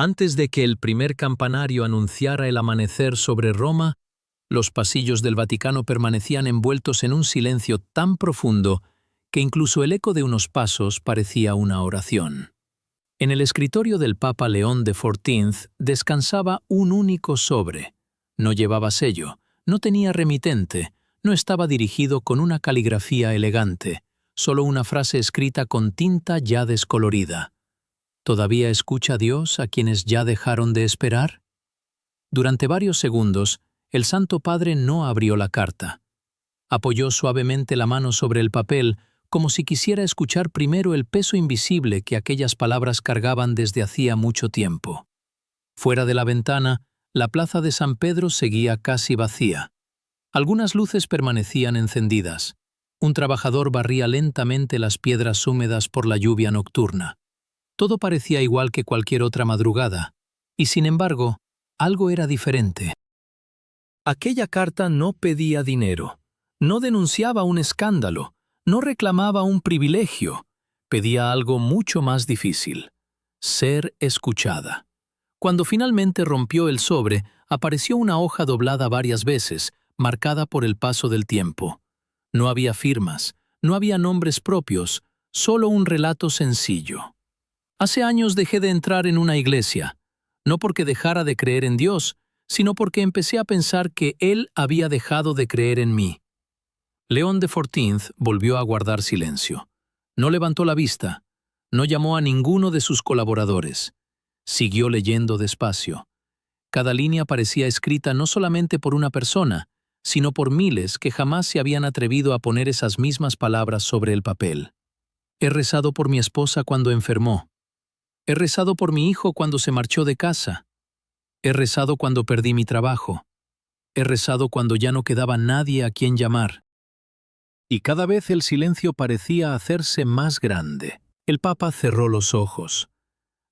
Antes de que el primer campanario anunciara el amanecer sobre Roma, los pasillos del Vaticano permanecían envueltos en un silencio tan profundo que incluso el eco de unos pasos parecía una oración. En el escritorio del Papa León XIV descansaba un único sobre. No llevaba sello, no tenía remitente, no estaba dirigido con una caligrafía elegante, solo una frase escrita con tinta ya descolorida. ¿Todavía escucha Dios a quienes ya dejaron de esperar? Durante varios segundos, el Santo Padre no abrió la carta. Apoyó suavemente la mano sobre el papel, como si quisiera escuchar primero el peso invisible que aquellas palabras cargaban desde hacía mucho tiempo. Fuera de la ventana, la plaza de San Pedro seguía casi vacía. Algunas luces permanecían encendidas. Un trabajador barría lentamente las piedras húmedas por la lluvia nocturna. Todo parecía igual que cualquier otra madrugada, y sin embargo, algo era diferente. Aquella carta no pedía dinero, no denunciaba un escándalo, no reclamaba un privilegio, pedía algo mucho más difícil: ser escuchada. Cuando finalmente rompió el sobre, apareció una hoja doblada varias veces, marcada por el paso del tiempo. No había firmas, no había nombres propios, solo un relato sencillo. Hace años dejé de entrar en una iglesia, no porque dejara de creer en Dios, sino porque empecé a pensar que Él había dejado de creer en mí. León XIV volvió a guardar silencio. No levantó la vista, no llamó a ninguno de sus colaboradores. Siguió leyendo despacio. Cada línea parecía escrita no solamente por una persona, sino por miles que jamás se habían atrevido a poner esas mismas palabras sobre el papel. He rezado por mi esposa cuando enfermó. He rezado por mi hijo cuando se marchó de casa. He rezado cuando perdí mi trabajo. He rezado cuando ya no quedaba nadie a quien llamar. Y cada vez el silencio parecía hacerse más grande. El Papa cerró los ojos.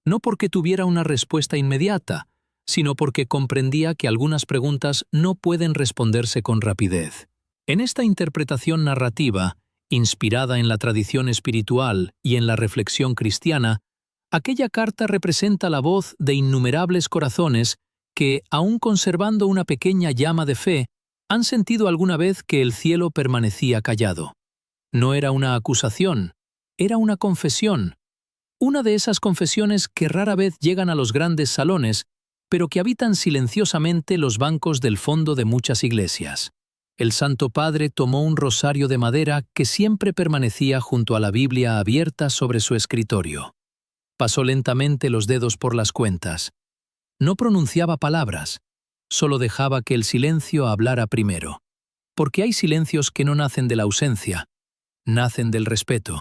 No porque tuviera una respuesta inmediata, sino porque comprendía que algunas preguntas no pueden responderse con rapidez. En esta interpretación narrativa, inspirada en la tradición espiritual y en la reflexión cristiana, aquella carta representa la voz de innumerables corazones que, aun conservando una pequeña llama de fe, han sentido alguna vez que el cielo permanecía callado. No era una acusación, era una confesión. Una de esas confesiones que rara vez llegan a los grandes salones, pero que habitan silenciosamente los bancos del fondo de muchas iglesias. El Santo Padre tomó un rosario de madera que siempre permanecía junto a la Biblia abierta sobre su escritorio. Pasó lentamente los dedos por las cuentas. No pronunciaba palabras, solo dejaba que el silencio hablara primero. Porque hay silencios que no nacen de la ausencia, nacen del respeto.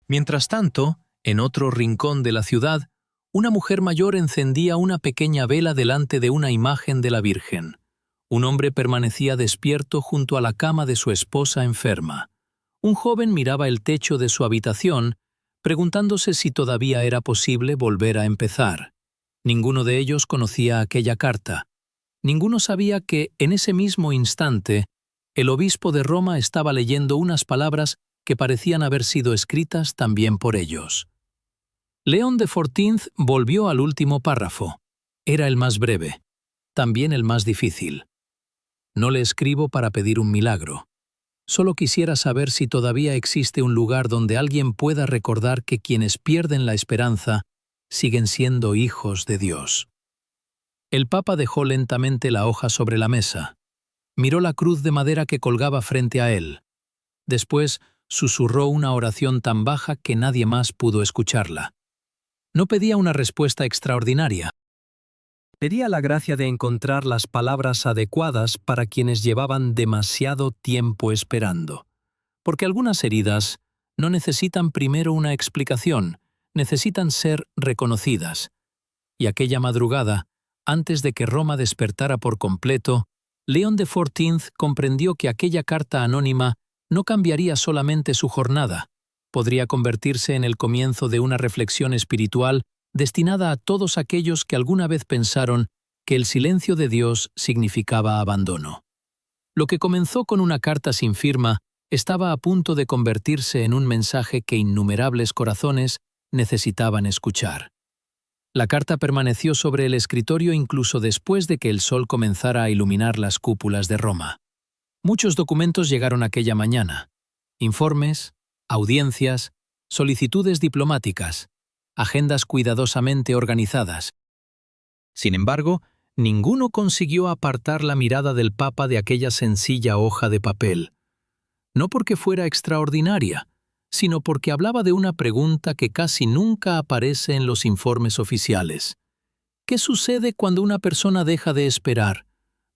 Mientras tanto, en otro rincón de la ciudad, una mujer mayor encendía una pequeña vela delante de una imagen de la Virgen. Un hombre permanecía despierto junto a la cama de su esposa enferma. Un joven miraba el techo de su habitación, preguntándose si todavía era posible volver a empezar. Ninguno de ellos conocía aquella carta. Ninguno sabía que, en ese mismo instante, el obispo de Roma estaba leyendo unas palabras que parecían haber sido escritas también por ellos. León XIV volvió al último párrafo. Era el más breve, también el más difícil. No le escribo para pedir un milagro. Solo quisiera saber si todavía existe un lugar donde alguien pueda recordar que quienes pierden la esperanza siguen siendo hijos de Dios. El Papa dejó lentamente la hoja sobre la mesa. Miró la cruz de madera que colgaba frente a él. Después susurró una oración tan baja que nadie más pudo escucharla. No pedía una respuesta extraordinaria. Pedía la gracia de encontrar las palabras adecuadas para quienes llevaban demasiado tiempo esperando. Porque algunas heridas no necesitan primero una explicación, necesitan ser reconocidas. Y aquella madrugada, antes de que Roma despertara por completo, León XIV comprendió que aquella carta anónima no cambiaría solamente su jornada, podría convertirse en el comienzo de una reflexión espiritual destinada a todos aquellos que alguna vez pensaron que el silencio de Dios significaba abandono. Lo que comenzó con una carta sin firma estaba a punto de convertirse en un mensaje que innumerables corazones necesitaban escuchar. La carta permaneció sobre el escritorio incluso después de que el sol comenzara a iluminar las cúpulas de Roma. Muchos documentos llegaron aquella mañana. Informes, audiencias, solicitudes diplomáticas, agendas cuidadosamente organizadas. Sin embargo, ninguno consiguió apartar la mirada del Papa de aquella sencilla hoja de papel. No porque fuera extraordinaria, sino porque hablaba de una pregunta que casi nunca aparece en los informes oficiales. ¿Qué sucede cuando una persona deja de esperar?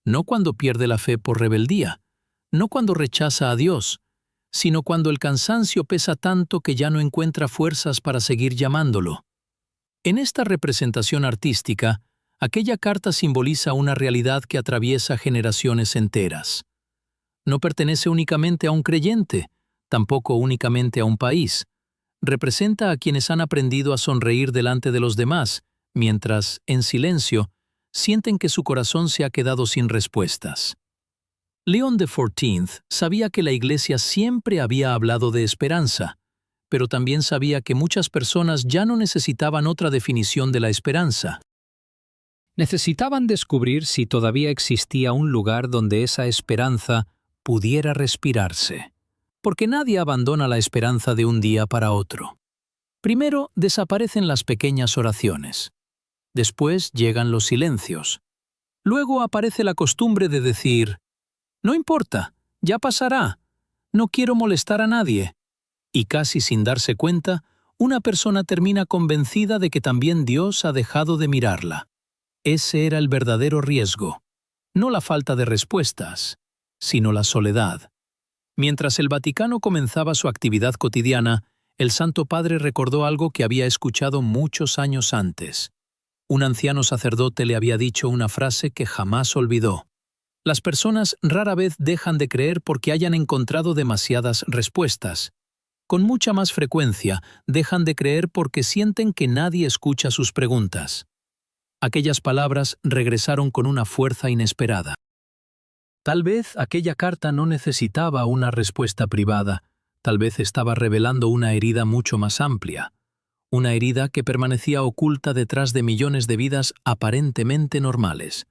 No cuando pierde la fe por rebeldía, no cuando rechaza a Dios, sino cuando el cansancio pesa tanto que ya no encuentra fuerzas para seguir llamándolo. En esta representación artística, aquella carta simboliza una realidad que atraviesa generaciones enteras. No pertenece únicamente a un creyente, tampoco únicamente a un país. Representa a quienes han aprendido a sonreír delante de los demás, mientras, en silencio, sienten que su corazón se ha quedado sin respuestas. León XIV sabía que la Iglesia siempre había hablado de esperanza, pero también sabía que muchas personas ya no necesitaban otra definición de la esperanza. Necesitaban descubrir si todavía existía un lugar donde esa esperanza pudiera respirarse. Porque nadie abandona la esperanza de un día para otro. Primero desaparecen las pequeñas oraciones. Después llegan los silencios. Luego aparece la costumbre de decir, «No importa, ya pasará, no quiero molestar a nadie». Y casi sin darse cuenta, una persona termina convencida de que también Dios ha dejado de mirarla. Ese era el verdadero riesgo. No la falta de respuestas, sino la soledad. Mientras el Vaticano comenzaba su actividad cotidiana, el Santo Padre recordó algo que había escuchado muchos años antes. Un anciano sacerdote le había dicho una frase que jamás olvidó. Las personas rara vez dejan de creer porque hayan encontrado demasiadas respuestas. Con mucha más frecuencia, dejan de creer porque sienten que nadie escucha sus preguntas. Aquellas palabras regresaron con una fuerza inesperada. Tal vez aquella carta no necesitaba una respuesta privada, tal vez estaba revelando una herida mucho más amplia, una herida que permanecía oculta detrás de millones de vidas aparentemente normales.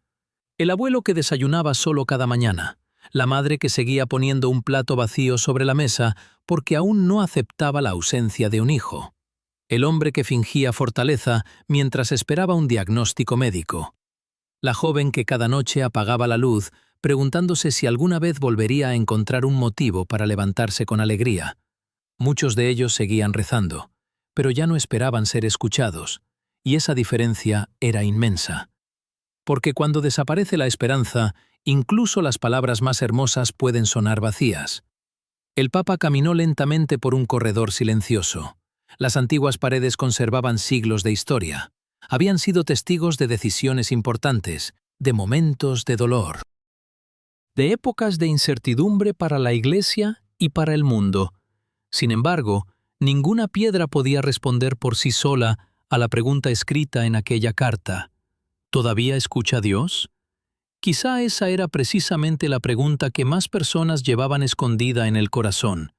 El abuelo que desayunaba solo cada mañana, la madre que seguía poniendo un plato vacío sobre la mesa porque aún no aceptaba la ausencia de un hijo, el hombre que fingía fortaleza mientras esperaba un diagnóstico médico, la joven que cada noche apagaba la luz preguntándose si alguna vez volvería a encontrar un motivo para levantarse con alegría. Muchos de ellos seguían rezando, pero ya no esperaban ser escuchados, y esa diferencia era inmensa. Porque cuando desaparece la esperanza, incluso las palabras más hermosas pueden sonar vacías. El Papa caminó lentamente por un corredor silencioso. Las antiguas paredes conservaban siglos de historia. Habían sido testigos de decisiones importantes, de momentos de dolor, de épocas de incertidumbre para la Iglesia y para el mundo. Sin embargo, ninguna piedra podía responder por sí sola a la pregunta escrita en aquella carta. ¿Todavía escucha Dios? Quizá esa era precisamente la pregunta que más personas llevaban escondida en el corazón.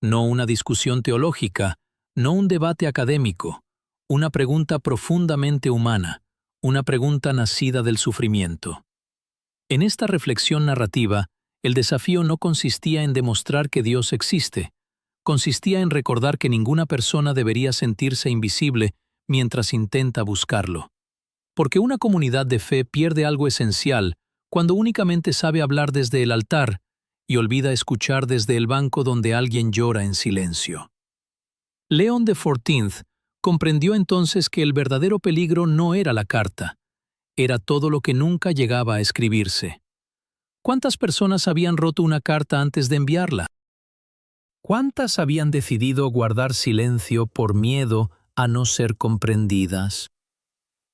No una discusión teológica, no un debate académico, una pregunta profundamente humana, una pregunta nacida del sufrimiento. En esta reflexión narrativa, el desafío no consistía en demostrar que Dios existe, consistía en recordar que ninguna persona debería sentirse invisible mientras intenta buscarlo. Porque una comunidad de fe pierde algo esencial cuando únicamente sabe hablar desde el altar y olvida escuchar desde el banco donde alguien llora en silencio. León XIV comprendió entonces que el verdadero peligro no era la carta, era todo lo que nunca llegaba a escribirse. ¿Cuántas personas habían roto una carta antes de enviarla? ¿Cuántas habían decidido guardar silencio por miedo a no ser comprendidas?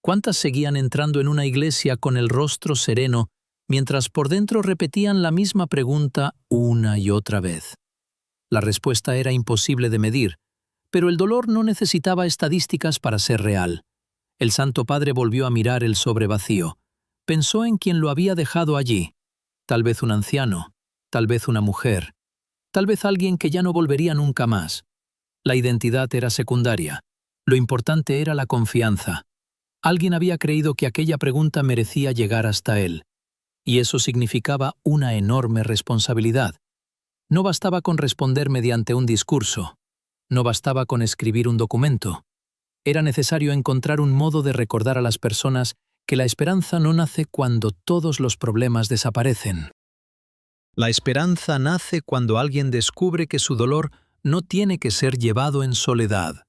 ¿Cuántas seguían entrando en una iglesia con el rostro sereno mientras por dentro repetían la misma pregunta una y otra vez? La respuesta era imposible de medir, pero el dolor no necesitaba estadísticas para ser real. El Santo Padre volvió a mirar el sobre vacío. Pensó en quien lo había dejado allí. Tal vez un anciano, tal vez una mujer, tal vez alguien que ya no volvería nunca más. La identidad era secundaria. Lo importante era la confianza. Alguien había creído que aquella pregunta merecía llegar hasta él, y eso significaba una enorme responsabilidad. No bastaba con responder mediante un discurso, no bastaba con escribir un documento. Era necesario encontrar un modo de recordar a las personas que la esperanza no nace cuando todos los problemas desaparecen. La esperanza nace cuando alguien descubre que su dolor no tiene que ser llevado en soledad.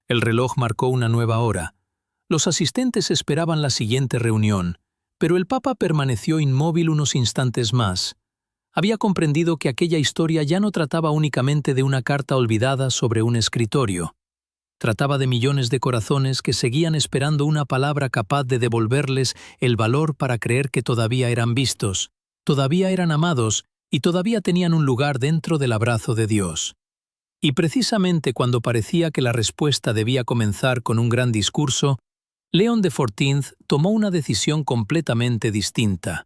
El reloj marcó una nueva hora. Los asistentes esperaban la siguiente reunión, pero el Papa permaneció inmóvil unos instantes más. Había comprendido que aquella historia ya no trataba únicamente de una carta olvidada sobre un escritorio. Trataba de millones de corazones que seguían esperando una palabra capaz de devolverles el valor para creer que todavía eran vistos, todavía eran amados y todavía tenían un lugar dentro del abrazo de Dios. Y precisamente cuando parecía que la respuesta debía comenzar con un gran discurso, León XIV tomó una decisión completamente distinta,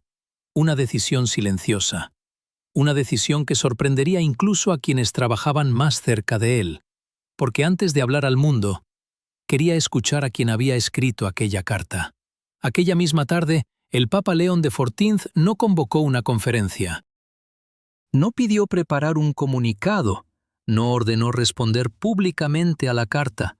una decisión silenciosa, una decisión que sorprendería incluso a quienes trabajaban más cerca de él, porque antes de hablar al mundo, quería escuchar a quien había escrito aquella carta. Aquella misma tarde, el Papa León XIV no convocó una conferencia. No pidió preparar un comunicado, no ordenó responder públicamente a la carta.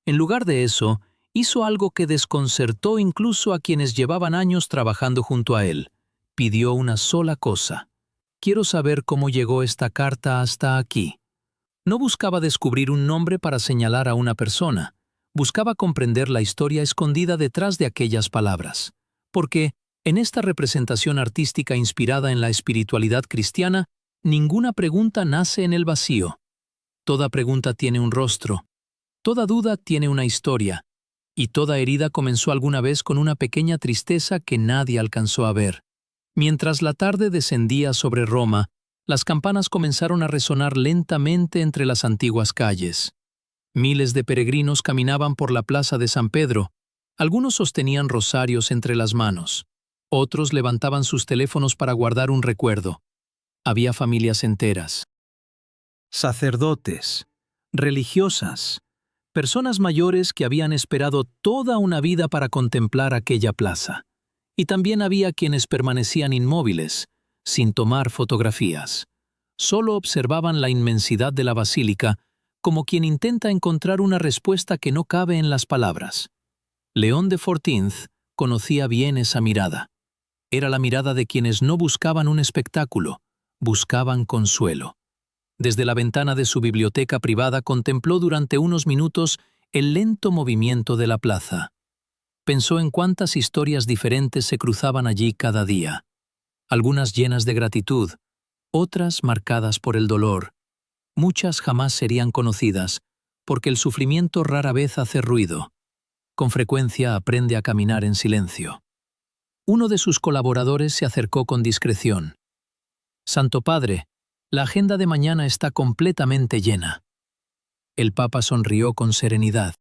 En lugar de eso, hizo algo que desconcertó incluso a quienes llevaban años trabajando junto a él. Pidió una sola cosa. Quiero saber cómo llegó esta carta hasta aquí. No buscaba descubrir un nombre para señalar a una persona. Buscaba comprender la historia escondida detrás de aquellas palabras. Porque, en esta representación artística inspirada en la espiritualidad cristiana, ninguna pregunta nace en el vacío. Toda pregunta tiene un rostro. Toda duda tiene una historia. Y toda herida comenzó alguna vez con una pequeña tristeza que nadie alcanzó a ver. Mientras la tarde descendía sobre Roma, las campanas comenzaron a resonar lentamente entre las antiguas calles. Miles de peregrinos caminaban por la plaza de San Pedro. Algunos sostenían rosarios entre las manos. Otros levantaban sus teléfonos para guardar un recuerdo. Había familias enteras. Sacerdotes, religiosas, personas mayores que habían esperado toda una vida para contemplar aquella plaza. Y también había quienes permanecían inmóviles, sin tomar fotografías. Solo observaban la inmensidad de la basílica, como quien intenta encontrar una respuesta que no cabe en las palabras. León XIV conocía bien esa mirada. Era la mirada de quienes no buscaban un espectáculo, buscaban consuelo. Desde la ventana de su biblioteca privada contempló durante unos minutos el lento movimiento de la plaza. Pensó en cuántas historias diferentes se cruzaban allí cada día, algunas llenas de gratitud, otras marcadas por el dolor. Muchas jamás serían conocidas, porque el sufrimiento rara vez hace ruido. Con frecuencia aprende a caminar en silencio. Uno de sus colaboradores se acercó con discreción. «Santo Padre, la agenda de mañana está completamente llena». El Papa sonrió con serenidad.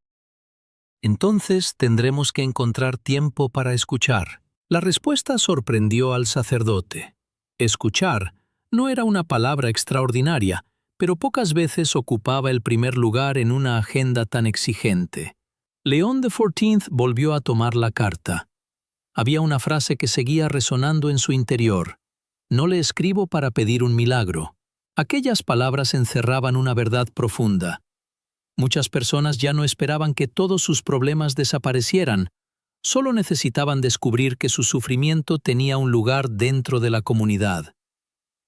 «Entonces tendremos que encontrar tiempo para escuchar». La respuesta sorprendió al sacerdote. Escuchar no era una palabra extraordinaria, pero pocas veces ocupaba el primer lugar en una agenda tan exigente. León XIV volvió a tomar la carta. Había una frase que seguía resonando en su interior. «No le escribo para pedir un milagro». Aquellas palabras encerraban una verdad profunda. Muchas personas ya no esperaban que todos sus problemas desaparecieran, solo necesitaban descubrir que su sufrimiento tenía un lugar dentro de la comunidad,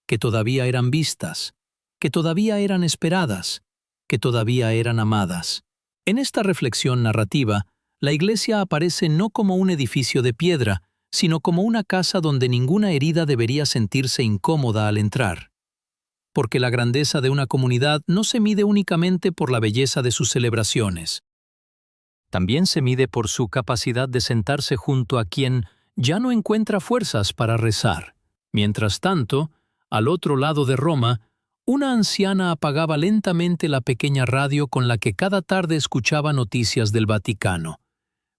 que todavía eran vistas, que todavía eran esperadas, que todavía eran amadas. En esta reflexión narrativa, la Iglesia aparece no como un edificio de piedra, sino como una casa donde ninguna herida debería sentirse incómoda al entrar. Porque la grandeza de una comunidad no se mide únicamente por la belleza de sus celebraciones. También se mide por su capacidad de sentarse junto a quien ya no encuentra fuerzas para rezar. Mientras tanto, al otro lado de Roma, una anciana apagaba lentamente la pequeña radio con la que cada tarde escuchaba noticias del Vaticano.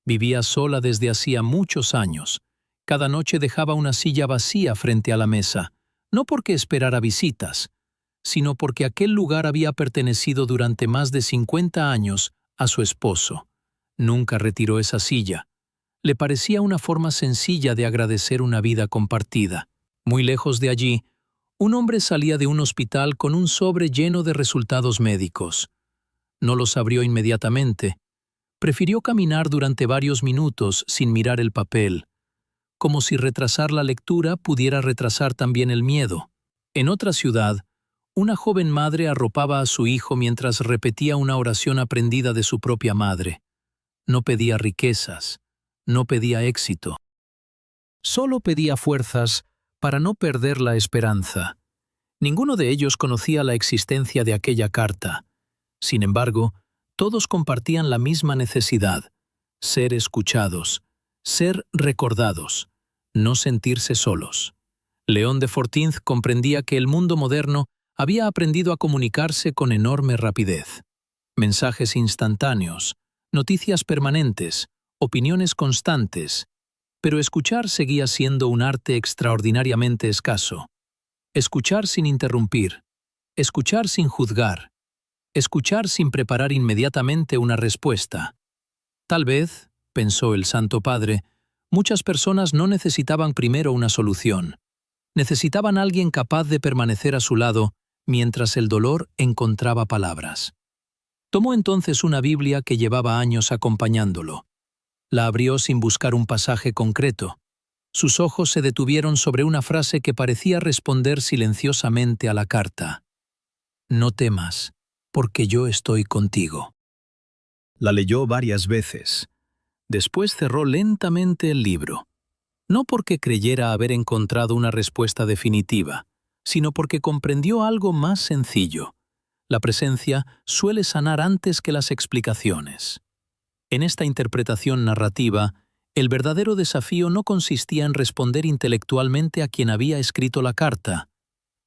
Vivía sola desde hacía muchos años. Cada noche dejaba una silla vacía frente a la mesa, no porque esperara visitas, sino porque aquel lugar había pertenecido durante más de 50 años a su esposo. Nunca retiró esa silla. Le parecía una forma sencilla de agradecer una vida compartida. Muy lejos de allí, un hombre salía de un hospital con un sobre lleno de resultados médicos. No los abrió inmediatamente. Prefirió caminar durante varios minutos sin mirar el papel, como si retrasar la lectura pudiera retrasar también el miedo. En otra ciudad, una joven madre arropaba a su hijo mientras repetía una oración aprendida de su propia madre. No pedía riquezas, no pedía éxito. Solo pedía fuerzas para no perder la esperanza. Ninguno de ellos conocía la existencia de aquella carta. Sin embargo, todos compartían la misma necesidad: ser escuchados, ser recordados, no sentirse solos. León de Fortinz comprendía que el mundo moderno había aprendido a comunicarse con enorme rapidez. Mensajes instantáneos, noticias permanentes, opiniones constantes, pero escuchar seguía siendo un arte extraordinariamente escaso. Escuchar sin interrumpir, escuchar sin juzgar, escuchar sin preparar inmediatamente una respuesta. Tal vez, pensó el Santo Padre, muchas personas no necesitaban primero una solución. Necesitaban a alguien capaz de permanecer a su lado mientras el dolor encontraba palabras. Tomó entonces una Biblia que llevaba años acompañándolo. La abrió sin buscar un pasaje concreto. Sus ojos se detuvieron sobre una frase que parecía responder silenciosamente a la carta. No temas, porque yo estoy contigo. La leyó varias veces. Después cerró lentamente el libro. No porque creyera haber encontrado una respuesta definitiva, sino porque comprendió algo más sencillo. La presencia suele sanar antes que las explicaciones. En esta interpretación narrativa, el verdadero desafío no consistía en responder intelectualmente a quien había escrito la carta.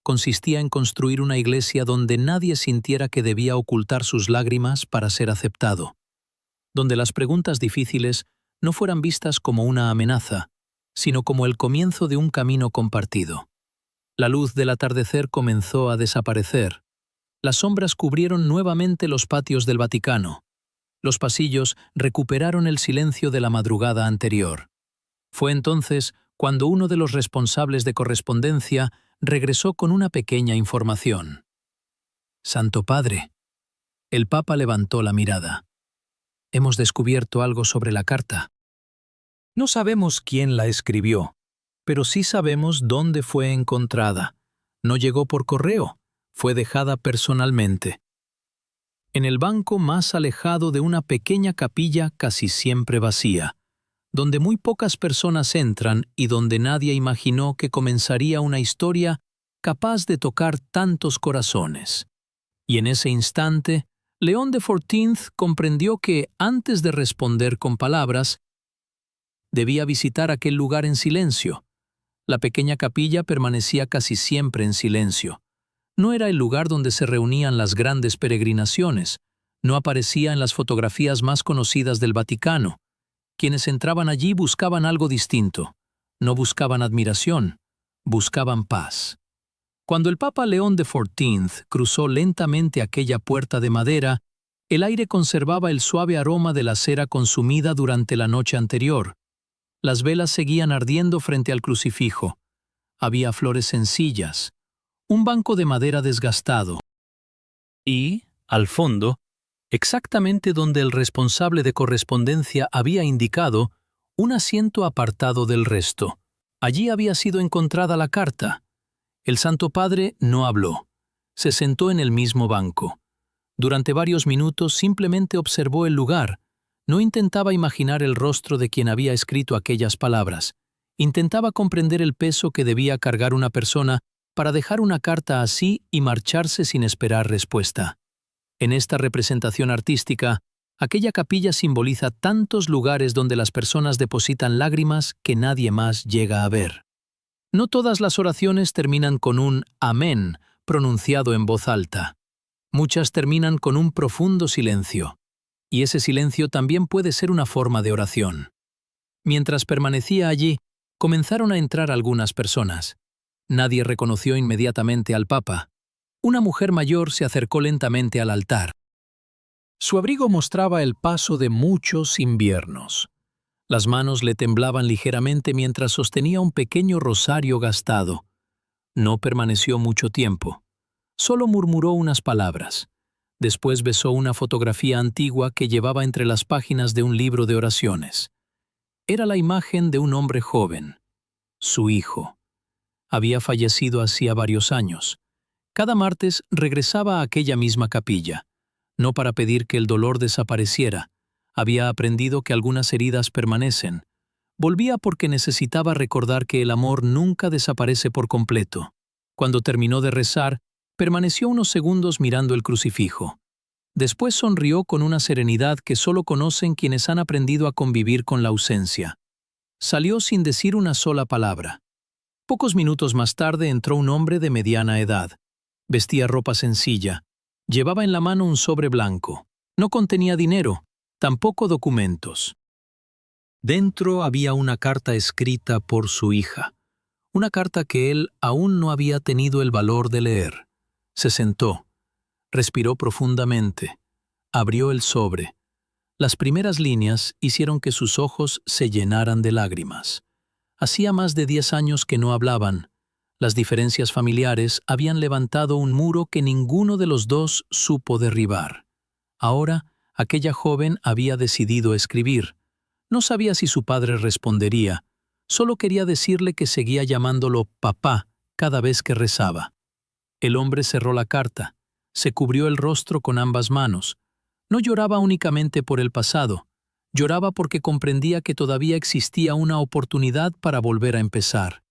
Consistía en construir una iglesia donde nadie sintiera que debía ocultar sus lágrimas para ser aceptado. Donde las preguntas difíciles no fueran vistas como una amenaza, sino como el comienzo de un camino compartido. La luz del atardecer comenzó a desaparecer. Las sombras cubrieron nuevamente los patios del Vaticano. Los pasillos recuperaron el silencio de la madrugada anterior. Fue entonces cuando uno de los responsables de correspondencia regresó con una pequeña información. «Santo Padre». El Papa levantó la mirada. «Hemos descubierto algo sobre la carta. No sabemos quién la escribió, pero sí sabemos dónde fue encontrada. No llegó por correo, fue dejada personalmente. En el banco más alejado de una pequeña capilla casi siempre vacía, donde muy pocas personas entran y donde nadie imaginó que comenzaría una historia capaz de tocar tantos corazones. Y en ese instante, León de Fortinz comprendió que, antes de responder con palabras, debía visitar aquel lugar en silencio. La pequeña capilla permanecía casi siempre en silencio. No era el lugar donde se reunían las grandes peregrinaciones. No aparecía en las fotografías más conocidas del Vaticano. Quienes entraban allí buscaban algo distinto. No buscaban admiración, buscaban paz. Cuando el Papa León de Fortinz cruzó lentamente aquella puerta de madera, el aire conservaba el suave aroma de la cera consumida durante la noche anterior. Las velas seguían ardiendo frente al crucifijo. Había flores sencillas, un banco de madera desgastado. Y, al fondo, exactamente donde el responsable de correspondencia había indicado, un asiento apartado del resto. Allí había sido encontrada la carta. El Santo Padre no habló. Se sentó en el mismo banco. Durante varios minutos simplemente observó el lugar. No intentaba imaginar el rostro de quien había escrito aquellas palabras. Intentaba comprender el peso que debía cargar una persona para dejar una carta así y marcharse sin esperar respuesta. En esta representación artística, aquella capilla simboliza tantos lugares donde las personas depositan lágrimas que nadie más llega a ver. No todas las oraciones terminan con un amén pronunciado en voz alta. Muchas terminan con un profundo silencio. Y ese silencio también puede ser una forma de oración. Mientras permanecía allí, comenzaron a entrar algunas personas. Nadie reconoció inmediatamente al Papa. Una mujer mayor se acercó lentamente al altar. Su abrigo mostraba el paso de muchos inviernos. Las manos le temblaban ligeramente mientras sostenía un pequeño rosario gastado. No permaneció mucho tiempo. Solo murmuró unas palabras. Después besó una fotografía antigua que llevaba entre las páginas de un libro de oraciones. Era la imagen de un hombre joven, su hijo. Había fallecido hacía varios años. Cada martes regresaba a aquella misma capilla, no para pedir que el dolor desapareciera. Había aprendido que algunas heridas permanecen. Volvía porque necesitaba recordar que el amor nunca desaparece por completo. Cuando terminó de rezar, permaneció unos segundos mirando el crucifijo. Después sonrió con una serenidad que solo conocen quienes han aprendido a convivir con la ausencia. Salió sin decir una sola palabra. Pocos minutos más tarde entró un hombre de mediana edad. Vestía ropa sencilla. Llevaba en la mano un sobre blanco. No contenía dinero, tampoco documentos. Dentro había una carta escrita por su hija. Una carta que él aún no había tenido el valor de leer. Se sentó. Respiró profundamente. Abrió el sobre. Las primeras líneas hicieron que sus ojos se llenaran de lágrimas. Hacía más de 10 años que no hablaban. Las diferencias familiares habían levantado un muro que ninguno de los dos supo derribar. Ahora, aquella joven había decidido escribir. No sabía si su padre respondería. Solo quería decirle que seguía llamándolo papá cada vez que rezaba. El hombre cerró la carta. Se cubrió el rostro con ambas manos. No lloraba únicamente por el pasado. Lloraba porque comprendía que todavía existía una oportunidad para volver a empezar.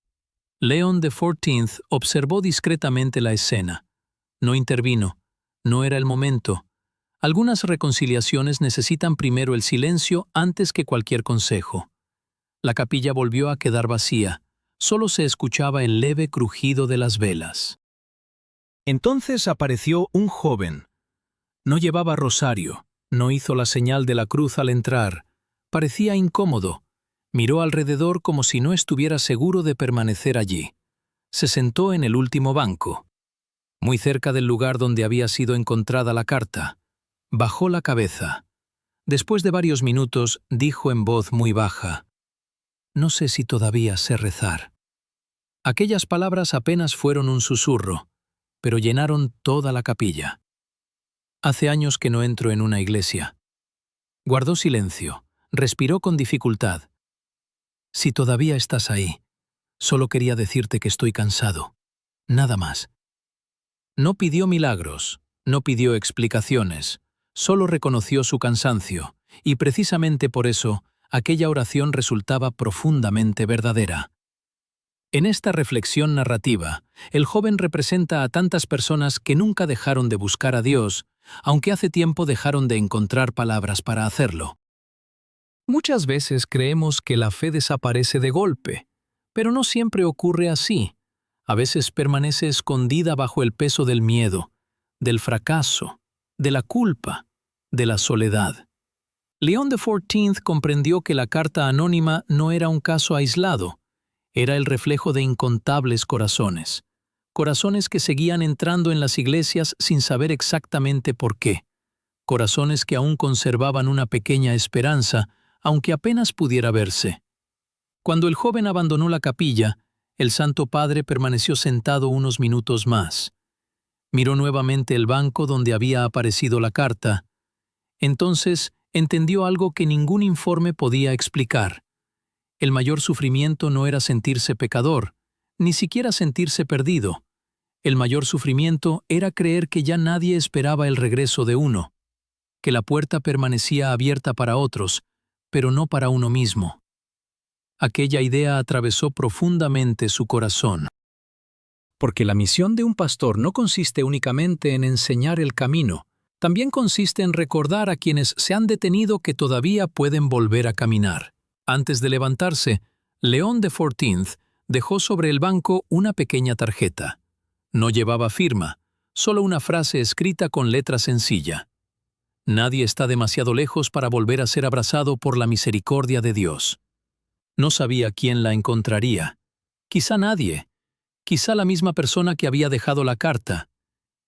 Leon XIV observó discretamente la escena. No intervino. No era el momento. Algunas reconciliaciones necesitan primero el silencio antes que cualquier consejo. La capilla volvió a quedar vacía. Solo se escuchaba el leve crujido de las velas. Entonces apareció un joven. No llevaba rosario, no hizo la señal de la cruz al entrar. Parecía incómodo. Miró alrededor como si no estuviera seguro de permanecer allí. Se sentó en el último banco, muy cerca del lugar donde había sido encontrada la carta. Bajó la cabeza. Después de varios minutos, dijo en voz muy baja: «No sé si todavía sé rezar». Aquellas palabras apenas fueron un susurro, pero llenaron toda la capilla. Hace años que no entro en una iglesia. Guardó silencio, respiró con dificultad. Si todavía estás ahí, solo quería decirte que estoy cansado. Nada más. No pidió milagros, no pidió explicaciones, solo reconoció su cansancio, y precisamente por eso, aquella oración resultaba profundamente verdadera. En esta reflexión narrativa, el joven representa a tantas personas que nunca dejaron de buscar a Dios, aunque hace tiempo dejaron de encontrar palabras para hacerlo. Muchas veces creemos que la fe desaparece de golpe, pero no siempre ocurre así. A veces permanece escondida bajo el peso del miedo, del fracaso, de la culpa, de la soledad. León XIV comprendió que la carta anónima no era un caso aislado, era el reflejo de incontables corazones. Corazones que seguían entrando en las iglesias sin saber exactamente por qué. Corazones que aún conservaban una pequeña esperanza, aunque apenas pudiera verse. Cuando el joven abandonó la capilla, el Santo Padre permaneció sentado unos minutos más. Miró nuevamente el banco donde había aparecido la carta. Entonces entendió algo que ningún informe podía explicar. El mayor sufrimiento no era sentirse pecador, ni siquiera sentirse perdido. El mayor sufrimiento era creer que ya nadie esperaba el regreso de uno, que la puerta permanecía abierta para otros, pero no para uno mismo. Aquella idea atravesó profundamente su corazón. Porque la misión de un pastor no consiste únicamente en enseñar el camino, también consiste en recordar a quienes se han detenido que todavía pueden volver a caminar. Antes de levantarse, León XIV dejó sobre el banco una pequeña tarjeta. No llevaba firma, solo una frase escrita con letra sencilla. Nadie está demasiado lejos para volver a ser abrazado por la misericordia de Dios. No sabía quién la encontraría. Quizá nadie. Quizá la misma persona que había dejado la carta.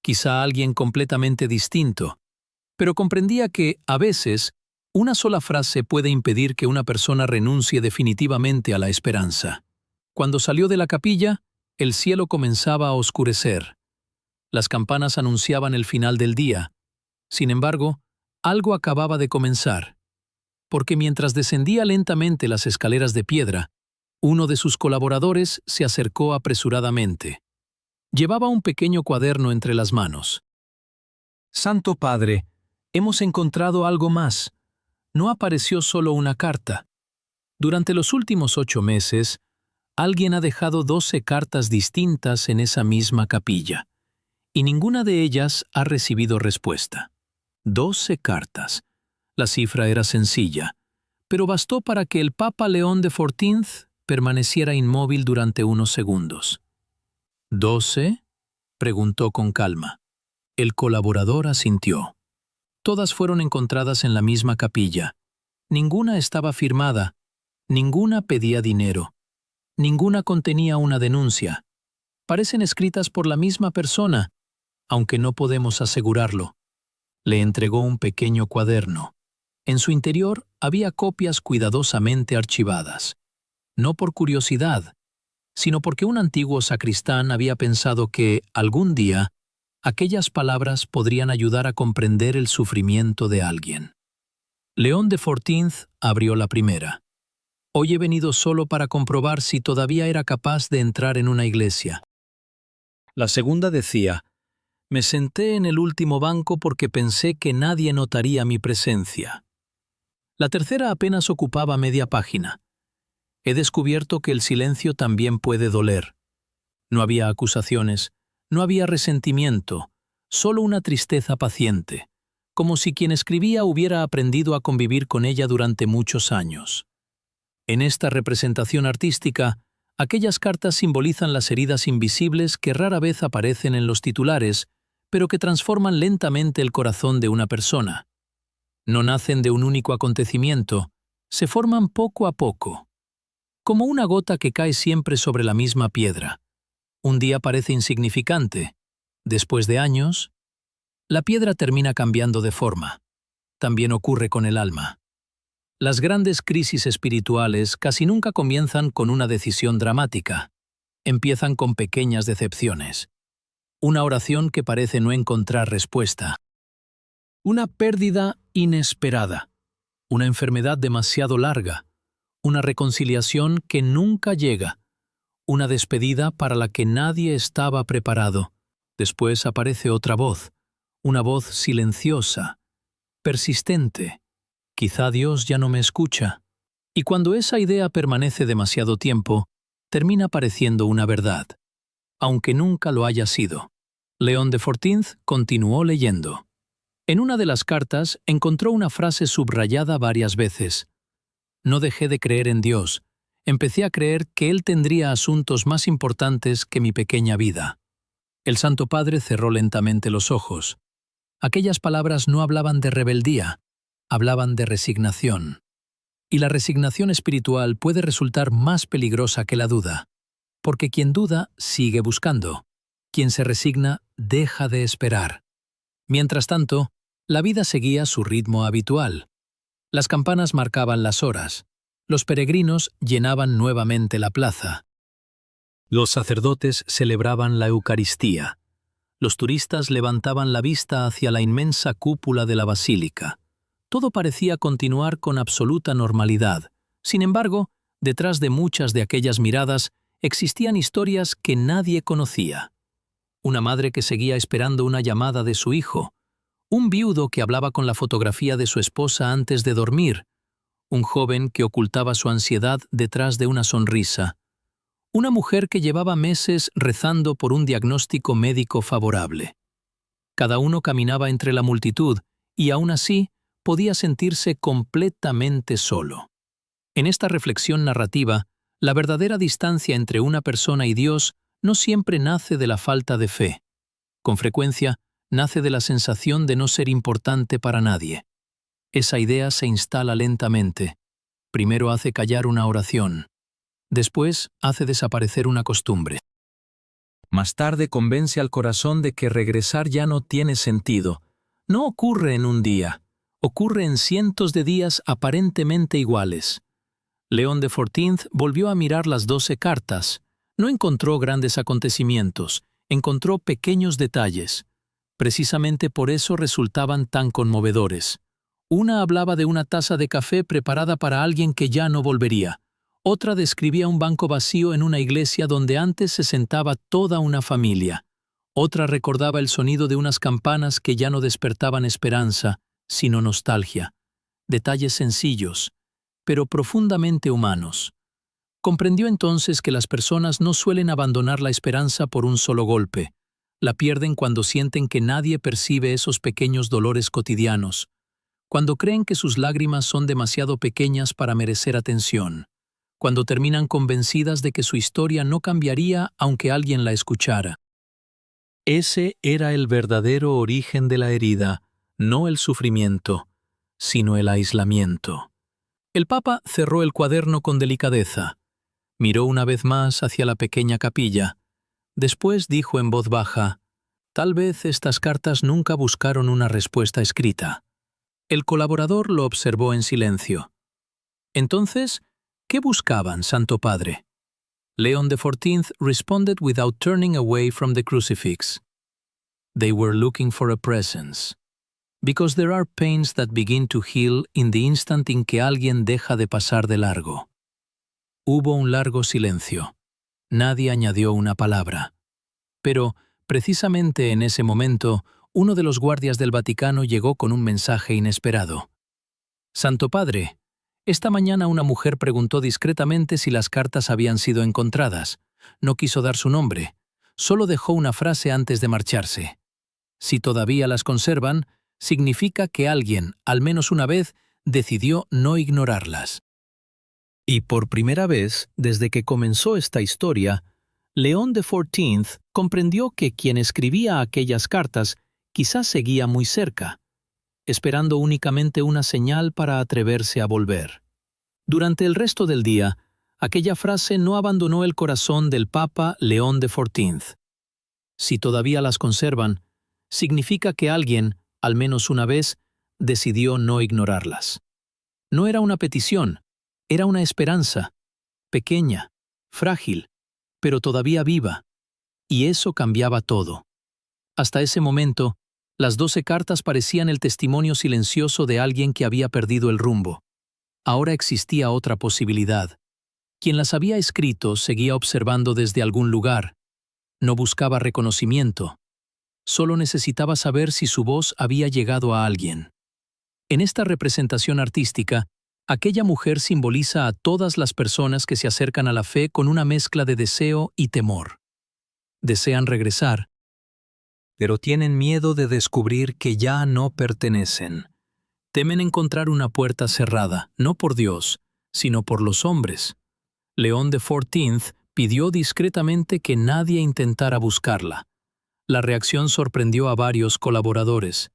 Quizá alguien completamente distinto. Pero comprendía que, a veces, Una sola frase puede impedir que una persona renuncie definitivamente a la esperanza. Cuando salió de la capilla, el cielo comenzaba a oscurecer. Las campanas anunciaban el final del día. Sin embargo, algo acababa de comenzar, porque mientras descendía lentamente las escaleras de piedra, uno de sus colaboradores se acercó apresuradamente. Llevaba un pequeño cuaderno entre las manos. «Santo Padre, hemos encontrado algo más. No apareció solo una carta. Durante los últimos 8 meses, alguien ha dejado 12 cartas distintas en esa misma capilla, y ninguna de ellas ha recibido respuesta. 12 cartas. La cifra era sencilla, pero bastó para que el Papa León XIV permaneciera inmóvil durante unos segundos. ¿12? Preguntó con calma. El colaborador asintió. Todas fueron encontradas en la misma capilla. Ninguna estaba firmada, ninguna pedía dinero, ninguna contenía una denuncia. Parecen escritas por la misma persona, aunque no podemos asegurarlo. Le entregó un pequeño cuaderno. En su interior había copias cuidadosamente archivadas. No por curiosidad, sino porque un antiguo sacristán había pensado que, algún día, aquellas palabras podrían ayudar a comprender el sufrimiento de alguien. León XIV abrió la primera. Hoy he venido solo para comprobar si todavía era capaz de entrar en una iglesia. La segunda decía: me senté en el último banco porque pensé que nadie notaría mi presencia. La tercera apenas ocupaba media página. He descubierto que el silencio también puede doler. No había acusaciones, no había resentimiento, solo una tristeza paciente, como si quien escribía hubiera aprendido a convivir con ella durante muchos años. En esta representación artística, aquellas cartas simbolizan las heridas invisibles que rara vez aparecen en los titulares, pero que transforman lentamente el corazón de una persona. No nacen de un único acontecimiento, se forman poco a poco, como una gota que cae siempre sobre la misma piedra. Un día parece insignificante. Después de años, la piedra termina cambiando de forma. También ocurre con el alma. Las grandes crisis espirituales casi nunca comienzan con una decisión dramática. Empiezan con pequeñas decepciones. Una oración que parece no encontrar respuesta. Una pérdida inesperada. Una enfermedad demasiado larga. Una reconciliación que nunca llega. Una despedida para la que nadie estaba preparado. Después aparece otra voz. Una voz silenciosa, persistente. Quizá Dios ya no me escucha. Y cuando esa idea permanece demasiado tiempo, termina pareciendo una verdad, aunque nunca lo haya sido. León XIV continuó leyendo. En una de las cartas encontró una frase subrayada varias veces. No dejé de creer en Dios. Empecé a creer que Él tendría asuntos más importantes que mi pequeña vida. El Santo Padre cerró lentamente los ojos. Aquellas palabras no hablaban de rebeldía, hablaban de resignación. Y la resignación espiritual puede resultar más peligrosa que la duda, porque quien duda sigue buscando. Quien se resigna deja de esperar. Mientras tanto, la vida seguía su ritmo habitual. Las campanas marcaban las horas. Los peregrinos llenaban nuevamente la plaza. Los sacerdotes celebraban la Eucaristía. Los turistas levantaban la vista hacia la inmensa cúpula de la basílica. Todo parecía continuar con absoluta normalidad. Sin embargo, detrás de muchas de aquellas miradas existían historias que nadie conocía. Una madre que seguía esperando una llamada de su hijo. Un viudo que hablaba con la fotografía de su esposa antes de dormir. Un joven que ocultaba su ansiedad detrás de una sonrisa. Una mujer que llevaba meses rezando por un diagnóstico médico favorable. Cada uno caminaba entre la multitud y aún así podía sentirse completamente solo. En esta reflexión narrativa, la verdadera distancia entre una persona y Dios no siempre nace de la falta de fe. Con frecuencia, nace de la sensación de no ser importante para nadie. Esa idea se instala lentamente. Primero hace callar una oración. Después hace desaparecer una costumbre. Más tarde convence al corazón de que regresar ya no tiene sentido. No ocurre en un día. Ocurre en cientos de días aparentemente iguales. León de Fourteenth volvió a mirar las 12 cartas. No encontró grandes acontecimientos, encontró pequeños detalles. Precisamente por eso resultaban tan conmovedores. Una hablaba de una taza de café preparada para alguien que ya no volvería. Otra describía un banco vacío en una iglesia donde antes se sentaba toda una familia. Otra recordaba el sonido de unas campanas que ya no despertaban esperanza, sino nostalgia. Detalles sencillos, pero profundamente humanos. Comprendió entonces que las personas no suelen abandonar la esperanza por un solo golpe. La pierden cuando sienten que nadie percibe esos pequeños dolores cotidianos, cuando creen que sus lágrimas son demasiado pequeñas para merecer atención, cuando terminan convencidas de que su historia no cambiaría aunque alguien la escuchara. Ese era el verdadero origen de la herida, no el sufrimiento, sino el aislamiento. El Papa cerró el cuaderno con delicadeza. Miró una vez más hacia la pequeña capilla. Después dijo en voz baja: «Tal vez estas cartas nunca buscaron una respuesta escrita». El colaborador lo observó en silencio. Entonces, ¿qué buscaban, Santo Padre? León de Fourteenth responded without turning away from the crucifix. They were looking for a presence. Because there are pains that begin to heal in the instant in que alguien deja de pasar de largo. Hubo un largo silencio. Nadie añadió una palabra. Pero, precisamente en ese momento, uno de los guardias del Vaticano llegó con un mensaje inesperado. «Santo Padre, esta mañana una mujer preguntó discretamente si las cartas habían sido encontradas. No quiso dar su nombre. Solo dejó una frase antes de marcharse. Si todavía las conservan, significa que alguien, al menos una vez, decidió no ignorarlas». Y por primera vez, desde que comenzó esta historia, León de Fourteenth comprendió que quien escribía aquellas cartas quizás seguía muy cerca, esperando únicamente una señal para atreverse a volver. Durante el resto del día, aquella frase no abandonó el corazón del Papa León de Fourteenth. Si todavía las conservan, significa que alguien, al menos una vez, decidió no ignorarlas. No era una petición, era una esperanza, pequeña, frágil, pero todavía viva, y eso cambiaba todo. Hasta ese momento, las 12 cartas parecían el testimonio silencioso de alguien que había perdido el rumbo. Ahora existía otra posibilidad. Quien las había escrito seguía observando desde algún lugar. No buscaba reconocimiento. Solo necesitaba saber si su voz había llegado a alguien. En esta representación artística, aquella mujer simboliza a todas las personas que se acercan a la fe con una mezcla de deseo y temor. Desean regresar, pero tienen miedo de descubrir que ya no pertenecen. Temen encontrar una puerta cerrada, no por Dios, sino por los hombres. León de Fourteenth pidió discretamente que nadie intentara buscarla. La reacción sorprendió a varios colaboradores.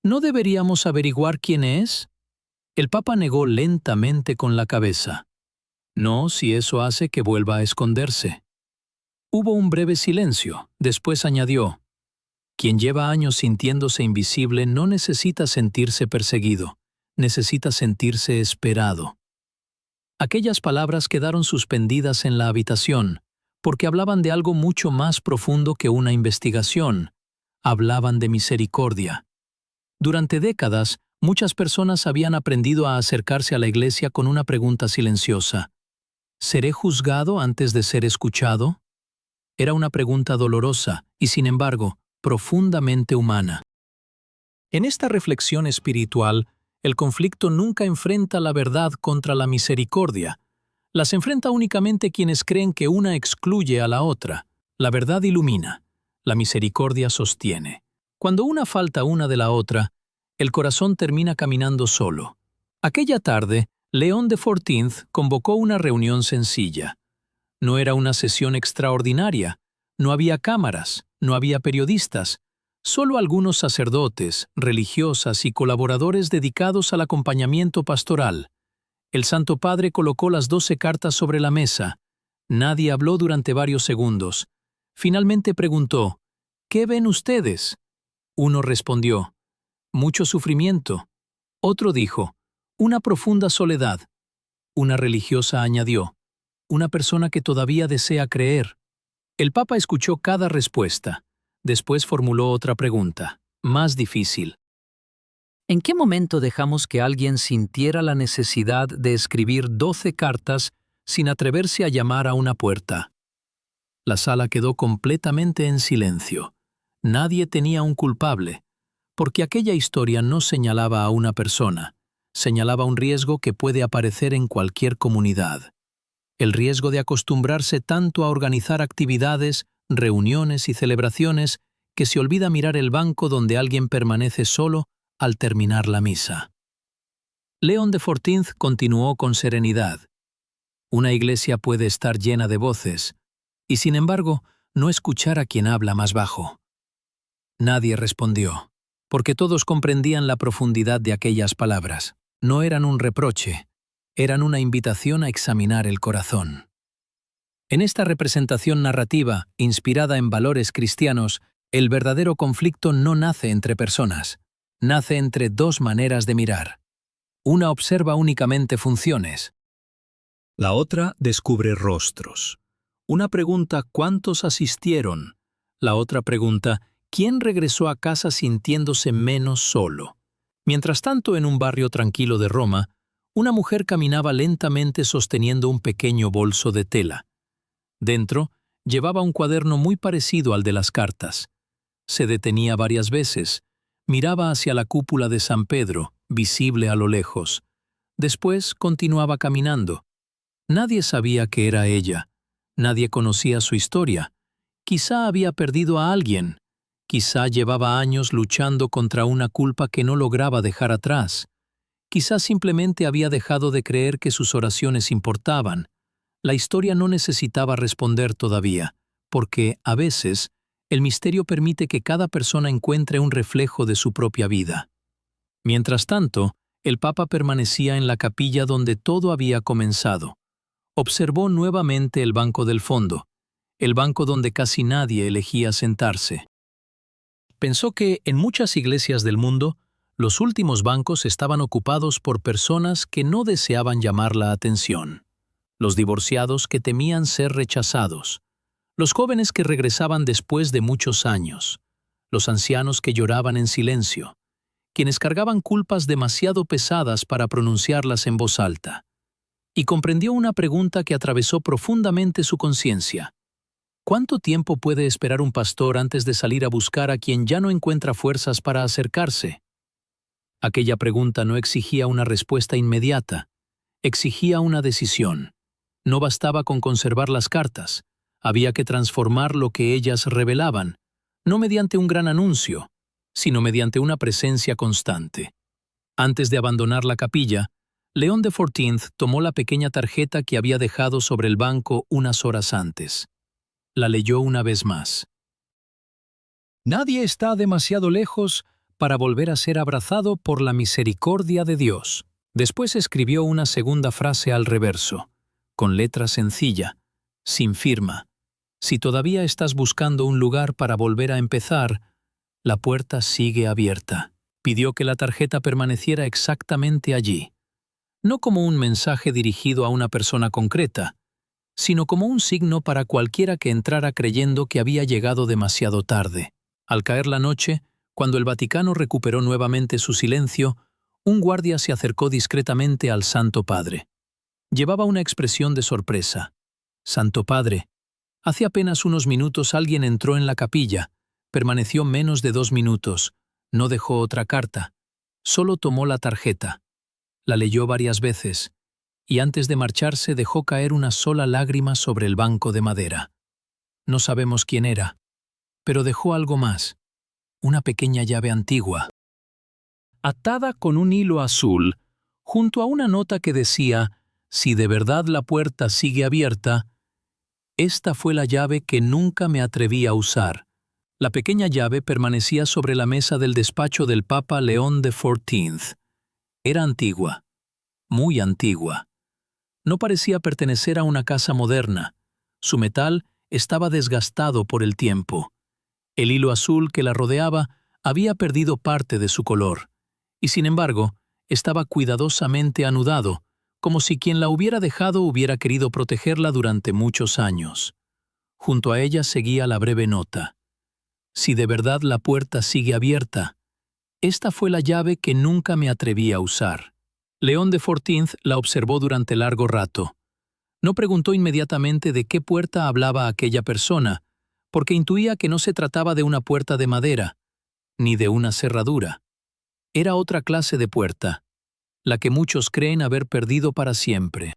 ¿No deberíamos averiguar quién es? El Papa negó lentamente con la cabeza. No, si eso hace que vuelva a esconderse. Hubo un breve silencio, después añadió: quien lleva años sintiéndose invisible no necesita sentirse perseguido, necesita sentirse esperado. Aquellas palabras quedaron suspendidas en la habitación, porque hablaban de algo mucho más profundo que una investigación. Hablaban de misericordia. Durante décadas, muchas personas habían aprendido a acercarse a la iglesia con una pregunta silenciosa: ¿seré juzgado antes de ser escuchado? Era una pregunta dolorosa y, sin embargo, profundamente humana. En esta reflexión espiritual, el conflicto nunca enfrenta la verdad contra la misericordia. Las enfrenta únicamente quienes creen que una excluye a la otra. La verdad ilumina, la misericordia sostiene. Cuando una falta una de la otra, el corazón termina caminando solo. Aquella tarde, León de Fourteenth convocó una reunión sencilla. No era una sesión extraordinaria, no había cámaras, no había periodistas, solo algunos sacerdotes, religiosas y colaboradores dedicados al acompañamiento pastoral. El Santo Padre colocó las 12 cartas sobre la mesa. Nadie habló durante varios segundos. Finalmente preguntó: ¿qué ven ustedes? Uno respondió: mucho sufrimiento. Otro dijo, una profunda soledad. Una religiosa añadió, una persona que todavía desea creer. El Papa escuchó cada respuesta. Después formuló otra pregunta, más difícil. ¿En qué momento dejamos que alguien sintiera la necesidad de escribir 12 cartas sin atreverse a llamar a una puerta? La sala quedó completamente en silencio. Nadie tenía un culpable, porque aquella historia no señalaba a una persona, señalaba un riesgo que puede aparecer en cualquier comunidad. El riesgo de acostumbrarse tanto a organizar actividades, reuniones y celebraciones que se olvida mirar el banco donde alguien permanece solo al terminar la misa. León de Fortinz continuó con serenidad. Una iglesia puede estar llena de voces, y sin embargo, no escuchar a quien habla más bajo. Nadie respondió, porque todos comprendían la profundidad de aquellas palabras. No eran un reproche, eran una invitación a examinar el corazón. En esta representación narrativa, inspirada en valores cristianos, el verdadero conflicto no nace entre personas, nace entre dos maneras de mirar. Una observa únicamente funciones. La otra descubre rostros. Una pregunta ¿cuántos asistieron? La otra pregunta ¿quién regresó a casa sintiéndose menos solo? Mientras tanto, en un barrio tranquilo de Roma, una mujer caminaba lentamente sosteniendo un pequeño bolso de tela. Dentro, llevaba un cuaderno muy parecido al de las cartas. Se detenía varias veces, miraba hacia la cúpula de San Pedro, visible a lo lejos. Después continuaba caminando. Nadie sabía que era ella. Nadie conocía su historia. Quizá había perdido a alguien. Quizá llevaba años luchando contra una culpa que no lograba dejar atrás. Quizá simplemente había dejado de creer que sus oraciones importaban. La historia no necesitaba responder todavía, porque, a veces, el misterio permite que cada persona encuentre un reflejo de su propia vida. Mientras tanto, el Papa permanecía en la capilla donde todo había comenzado. Observó nuevamente el banco del fondo, el banco donde casi nadie elegía sentarse. Pensó que, en muchas iglesias del mundo, los últimos bancos estaban ocupados por personas que no deseaban llamar la atención. Los divorciados que temían ser rechazados. Los jóvenes que regresaban después de muchos años. Los ancianos que lloraban en silencio. Quienes cargaban culpas demasiado pesadas para pronunciarlas en voz alta. Y comprendió una pregunta que atravesó profundamente su conciencia. ¿Cuánto tiempo puede esperar un pastor antes de salir a buscar a quien ya no encuentra fuerzas para acercarse? Aquella pregunta no exigía una respuesta inmediata, exigía una decisión. No bastaba con conservar las cartas, había que transformar lo que ellas revelaban, no mediante un gran anuncio, sino mediante una presencia constante. Antes de abandonar la capilla, León de Fortinz tomó la pequeña tarjeta que había dejado sobre el banco unas horas antes. La leyó una vez más. Nadie está demasiado lejos para volver a ser abrazado por la misericordia de Dios. Después escribió una segunda frase al reverso, con letra sencilla, sin firma. Si todavía estás buscando un lugar para volver a empezar, la puerta sigue abierta. Pidió que la tarjeta permaneciera exactamente allí. No como un mensaje dirigido a una persona concreta, sino como un signo para cualquiera que entrara creyendo que había llegado demasiado tarde. Al caer la noche, cuando el Vaticano recuperó nuevamente su silencio, un guardia se acercó discretamente al Santo Padre. Llevaba una expresión de sorpresa. «Santo Padre, hace apenas unos minutos alguien entró en la capilla, permaneció menos de 2 minutos, no dejó otra carta, solo tomó la tarjeta. La leyó varias veces, y antes de marcharse dejó caer una sola lágrima sobre el banco de madera. No sabemos quién era, pero dejó algo más, una pequeña llave antigua, atada con un hilo azul, junto a una nota que decía, si de verdad la puerta sigue abierta, esta fue la llave que nunca me atreví a usar. La pequeña llave permanecía sobre la mesa del despacho del Papa León de Fortinz. Era antigua, muy antigua. No parecía pertenecer a una casa moderna. Su metal estaba desgastado por el tiempo. El hilo azul que la rodeaba había perdido parte de su color, y sin embargo, Estaba cuidadosamente anudado, como si quien la hubiera dejado hubiera querido protegerla durante muchos años. Junto a ella seguía la breve nota: si de verdad la puerta sigue abierta, esta fue la llave que nunca me atreví a usar. León de Fortinth la observó durante largo rato. No preguntó inmediatamente de qué puerta hablaba aquella persona, porque intuía que no se trataba de una puerta de madera, ni de una cerradura. Era otra clase de puerta, la que muchos creen haber perdido para siempre.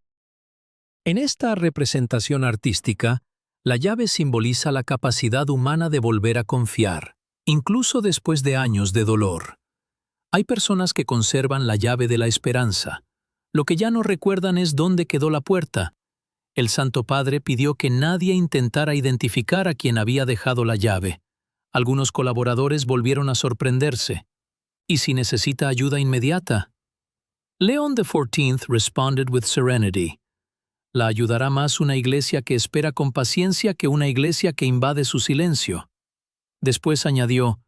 En esta representación artística, la llave simboliza la capacidad humana de volver a confiar, incluso después de años de dolor. Hay personas que conservan la llave de la esperanza. Lo que ya no recuerdan es dónde quedó la puerta. El Santo Padre pidió que nadie intentara identificar a quien había dejado la llave. Algunos colaboradores volvieron a sorprenderse. ¿Y si necesita ayuda inmediata? Leon XIV responded with serenity. La ayudará más una iglesia que espera con paciencia que una iglesia que invade su silencio. Después añadió: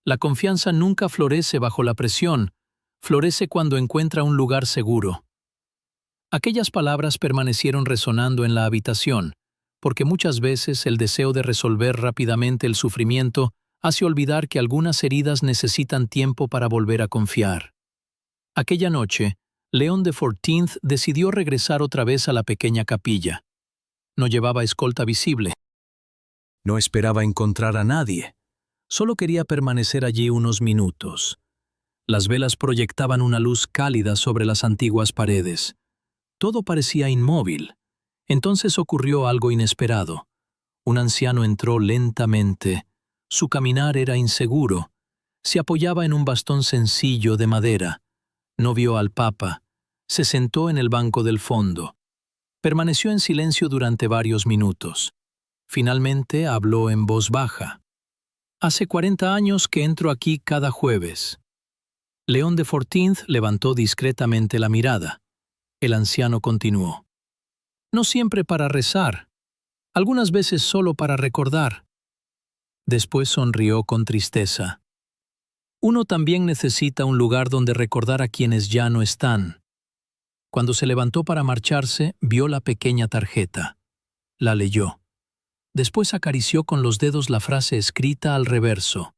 la confianza nunca florece bajo la presión, florece cuando encuentra un lugar seguro. Aquellas palabras permanecieron resonando en la habitación, porque muchas veces el deseo de resolver rápidamente el sufrimiento hace olvidar que algunas heridas necesitan tiempo para volver a confiar. Aquella noche, León XIV decidió regresar otra vez a la pequeña capilla. No llevaba escolta visible. No esperaba encontrar a nadie. Solo quería permanecer allí unos minutos. Las velas proyectaban una luz cálida sobre las antiguas paredes. Todo parecía inmóvil. Entonces ocurrió algo inesperado. Un anciano entró lentamente. Su caminar era inseguro. Se apoyaba en un bastón sencillo de madera. No vio al Papa. Se sentó en el banco del fondo. Permaneció en silencio durante varios minutos. Finalmente habló en voz baja. Hace 40 años que entro aquí cada jueves. León XIV levantó discretamente la mirada. El anciano continuó: no siempre para rezar, algunas veces solo para recordar. Después sonrió con tristeza. Uno también necesita un lugar donde recordar a quienes ya no están. Cuando se levantó para marcharse, vio la pequeña tarjeta. La leyó. Después acarició con los dedos la frase escrita al reverso: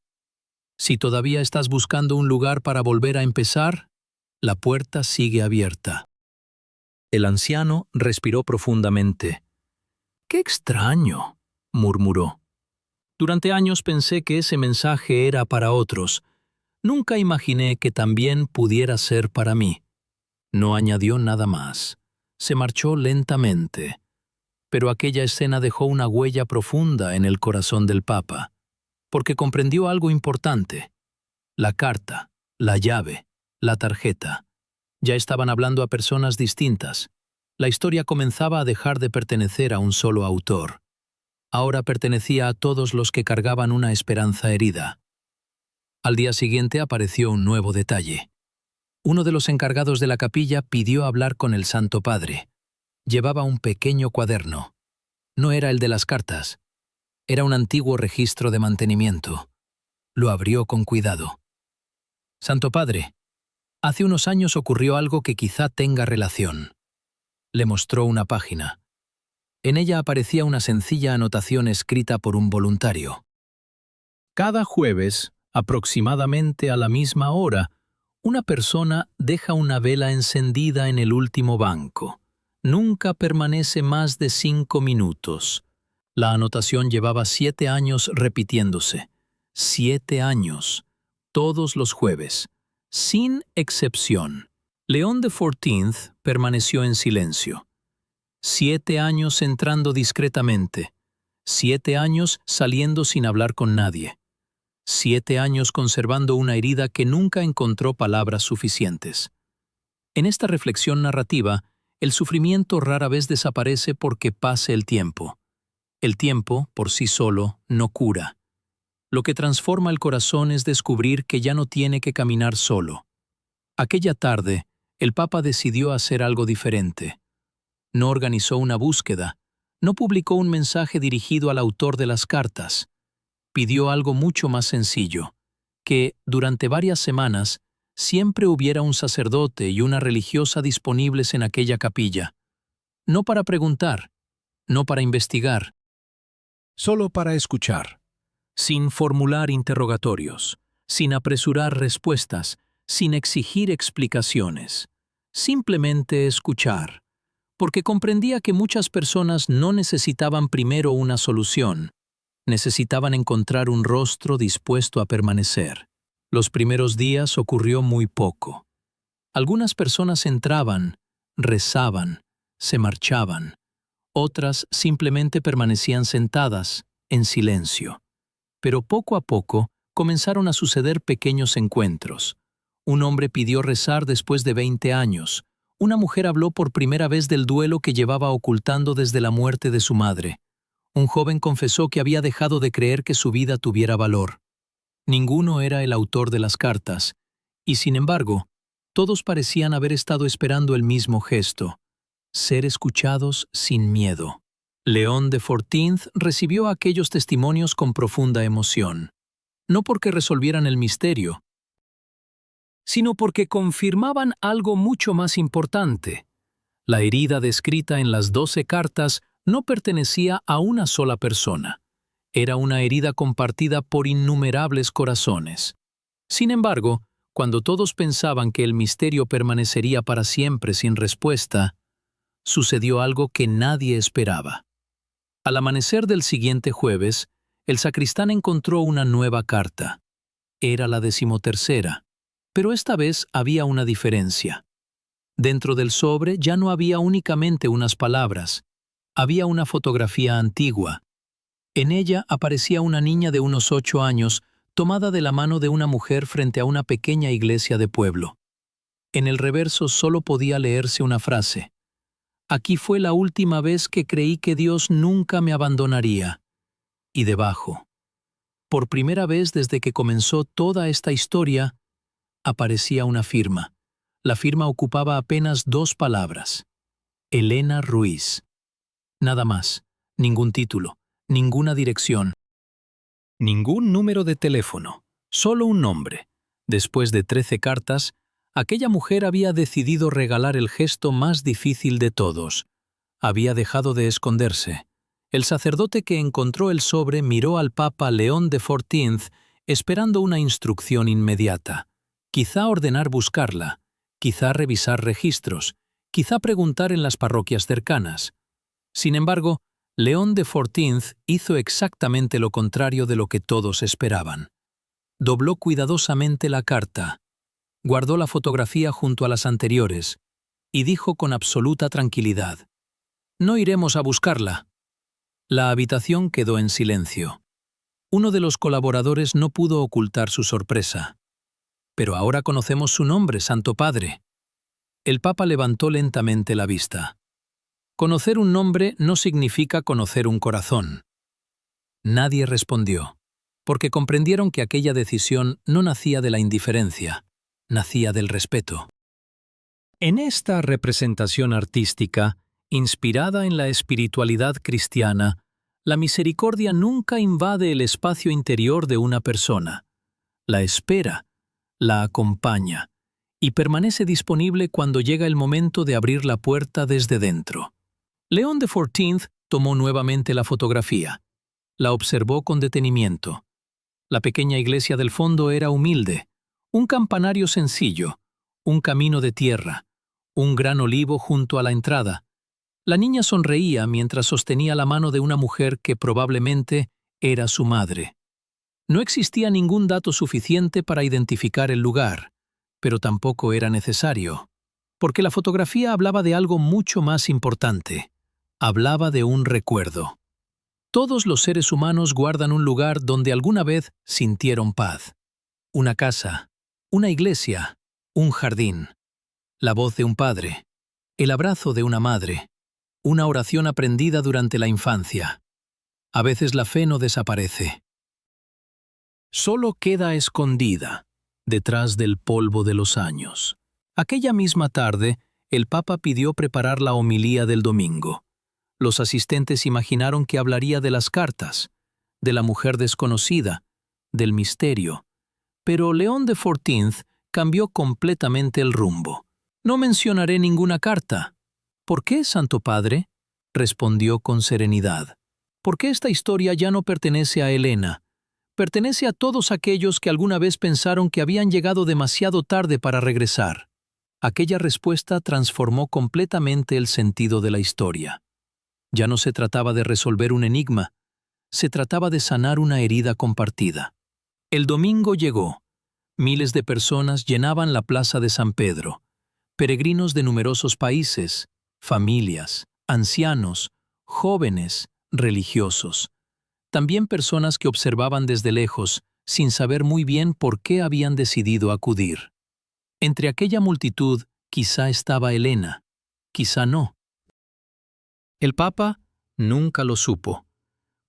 si todavía estás buscando un lugar para volver a empezar, la puerta sigue abierta. El anciano respiró profundamente. «¡Qué extraño!», murmuró. «Durante años pensé que ese mensaje era para otros. Nunca imaginé que también pudiera ser para mí». No añadió nada más. Se marchó lentamente. Pero aquella escena dejó una huella profunda en el corazón del Papa, porque comprendió algo importante. La carta, la llave, la tarjeta. Ya estaban hablando a personas distintas. La historia comenzaba a dejar de pertenecer a un solo autor. Ahora pertenecía a todos los que cargaban una esperanza herida. Al día siguiente apareció un nuevo detalle. Uno de los encargados de la capilla pidió hablar con el Santo Padre. Llevaba un pequeño cuaderno. No era el de las cartas. Era un antiguo registro de mantenimiento. Lo abrió con cuidado. «Santo Padre, hace unos años ocurrió algo que quizá tenga relación». Le mostró una página. En ella aparecía una sencilla anotación escrita por un voluntario. «Cada jueves, aproximadamente a la misma hora, una persona deja una vela encendida en el último banco. Nunca permanece más de 5 minutos». La anotación llevaba 7 años repitiéndose. 7 años. Todos los jueves. Sin excepción. León XIV permaneció en silencio. 7 años entrando discretamente. 7 años saliendo sin hablar con nadie. 7 años conservando una herida que nunca encontró palabras suficientes. En esta reflexión narrativa, el sufrimiento rara vez desaparece porque pase el tiempo. El tiempo, por sí solo, no cura. Lo que transforma el corazón es descubrir que ya no tiene que caminar solo. Aquella tarde, el Papa decidió hacer algo diferente. No organizó una búsqueda, no publicó un mensaje dirigido al autor de las cartas. Pidió algo mucho más sencillo, que, durante varias semanas, siempre hubiera un sacerdote y una religiosa disponibles en aquella capilla. No para preguntar, no para investigar, solo para escuchar, sin formular interrogatorios, sin apresurar respuestas, sin exigir explicaciones. Simplemente escuchar, porque comprendía que muchas personas no necesitaban primero una solución, necesitaban encontrar un rostro dispuesto a permanecer. Los primeros días ocurrió muy poco. Algunas personas entraban, rezaban, se marchaban. Otras simplemente permanecían sentadas, en silencio. Pero poco a poco comenzaron a suceder pequeños encuentros. Un hombre pidió rezar después de 20 años. Una mujer habló por primera vez del duelo que llevaba ocultando desde la muerte de su madre. Un joven confesó que había dejado de creer que su vida tuviera valor. Ninguno era el autor de las cartas, y sin embargo, todos parecían haber estado esperando el mismo gesto: ser escuchados sin miedo. León de Fortinth recibió aquellos testimonios con profunda emoción, no porque resolvieran el misterio, sino porque confirmaban algo mucho más importante. La herida descrita en las 12 cartas no pertenecía a una sola persona. Era una herida compartida por innumerables corazones. Sin embargo, cuando todos pensaban que el misterio permanecería para siempre sin respuesta, sucedió algo que nadie esperaba. Al amanecer del siguiente jueves, el sacristán encontró una nueva carta. Era la 13ª, pero esta vez había una diferencia. Dentro del sobre ya no había únicamente unas palabras, había una fotografía antigua. En ella aparecía una niña de unos 8 años, tomada de la mano de una mujer frente a una pequeña iglesia de pueblo. En el reverso solo podía leerse una frase: «Aquí fue la última vez que creí que Dios nunca me abandonaría». Y debajo, por primera vez desde que comenzó toda esta historia, aparecía una firma. La firma ocupaba apenas 2 palabras: Elena Ruiz. Nada más, ningún título, ninguna dirección, ningún número de teléfono, solo un nombre. Después de 13 cartas, aquella mujer había decidido regalar el gesto más difícil de todos. Había dejado de esconderse. El sacerdote que encontró el sobre miró al Papa León de Fortinth esperando una instrucción inmediata. Quizá ordenar buscarla, quizá revisar registros, quizá preguntar en las parroquias cercanas. Sin embargo, León de Fortinth hizo exactamente lo contrario de lo que todos esperaban. Dobló cuidadosamente la carta, guardó la fotografía junto a las anteriores y dijo con absoluta tranquilidad: «No iremos a buscarla». La habitación quedó en silencio. Uno de los colaboradores no pudo ocultar su sorpresa. «Pero ahora conocemos su nombre, Santo Padre». El Papa levantó lentamente la vista. Conocer un nombre no significa conocer un corazón. Nadie respondió, porque comprendieron que aquella decisión no nacía de la indiferencia, nacía del respeto. En esta representación artística, inspirada en la espiritualidad cristiana, la misericordia nunca invade el espacio interior de una persona. La espera, la acompaña, y permanece disponible cuando llega el momento de abrir la puerta desde dentro. León de Fortinth tomó nuevamente la fotografía. La observó con detenimiento. La pequeña iglesia del fondo era humilde, un campanario sencillo, un camino de tierra, un gran olivo junto a la entrada. La niña sonreía mientras sostenía la mano de una mujer que probablemente era su madre. No existía ningún dato suficiente para identificar el lugar, pero tampoco era necesario, porque la fotografía hablaba de algo mucho más importante. Hablaba de un recuerdo. Todos los seres humanos guardan un lugar donde alguna vez sintieron paz. Una casa, una iglesia, un jardín, la voz de un padre, el abrazo de una madre, una oración aprendida durante la infancia. A veces la fe no desaparece. Solo queda escondida, detrás del polvo de los años. Aquella misma tarde, el Papa pidió preparar la homilía del domingo. Los asistentes imaginaron que hablaría de las cartas, de la mujer desconocida, del misterio. Pero León de Fortinth cambió completamente el rumbo. «No mencionaré ninguna carta». «¿Por qué, Santo Padre?», respondió con serenidad. «Porque esta historia ya no pertenece a Elena. Pertenece a todos aquellos que alguna vez pensaron que habían llegado demasiado tarde para regresar». Aquella respuesta transformó completamente el sentido de la historia. Ya no se trataba de resolver un enigma, se trataba de sanar una herida compartida. El domingo llegó. Miles de personas llenaban la plaza de San Pedro. Peregrinos de numerosos países, familias, ancianos, jóvenes, religiosos. También personas que observaban desde lejos, sin saber muy bien por qué habían decidido acudir. Entre aquella multitud quizá estaba Elena, quizá no. El Papa nunca lo supo.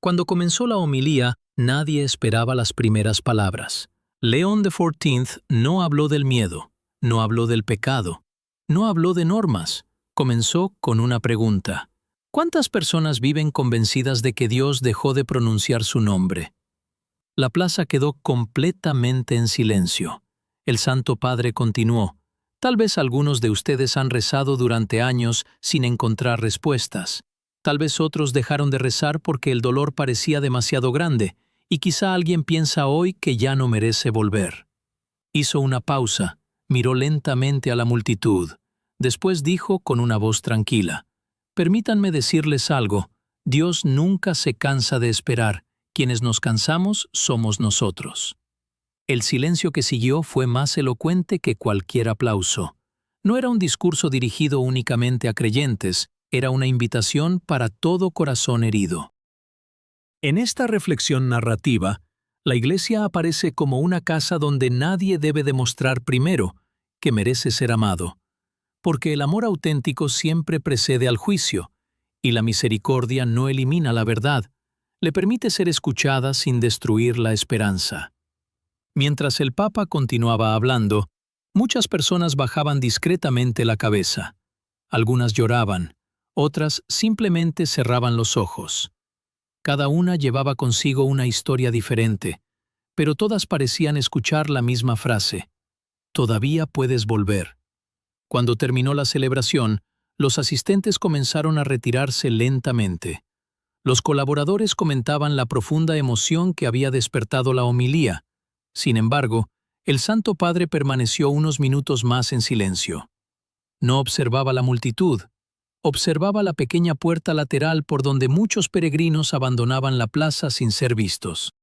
Cuando comenzó la homilía, nadie esperaba las primeras palabras. León XIV no habló del miedo, no habló del pecado, no habló de normas. Comenzó con una pregunta. ¿Cuántas personas viven convencidas de que Dios dejó de pronunciar su nombre? La plaza quedó completamente en silencio. El Santo Padre continuó. Tal vez algunos de ustedes han rezado durante años sin encontrar respuestas. Tal vez otros dejaron de rezar porque el dolor parecía demasiado grande, y quizá alguien piensa hoy que ya no merece volver. Hizo una pausa, miró lentamente a la multitud. Después dijo con una voz tranquila: «Permítanme decirles algo, Dios nunca se cansa de esperar, quienes nos cansamos somos nosotros». El silencio que siguió fue más elocuente que cualquier aplauso. No era un discurso dirigido únicamente a creyentes, era una invitación para todo corazón herido. En esta reflexión narrativa, la Iglesia aparece como una casa donde nadie debe demostrar primero que merece ser amado, porque el amor auténtico siempre precede al juicio, y la misericordia no elimina la verdad, le permite ser escuchada sin destruir la esperanza. Mientras el Papa continuaba hablando, muchas personas bajaban discretamente la cabeza. Algunas lloraban, otras simplemente cerraban los ojos. Cada una llevaba consigo una historia diferente, pero todas parecían escuchar la misma frase: «Todavía puedes volver». Cuando terminó la celebración, los asistentes comenzaron a retirarse lentamente. Los colaboradores comentaban la profunda emoción que había despertado la homilía. Sin embargo, el Santo Padre permaneció unos minutos más en silencio. No observaba la multitud, observaba la pequeña puerta lateral por donde muchos peregrinos abandonaban la plaza sin ser vistos.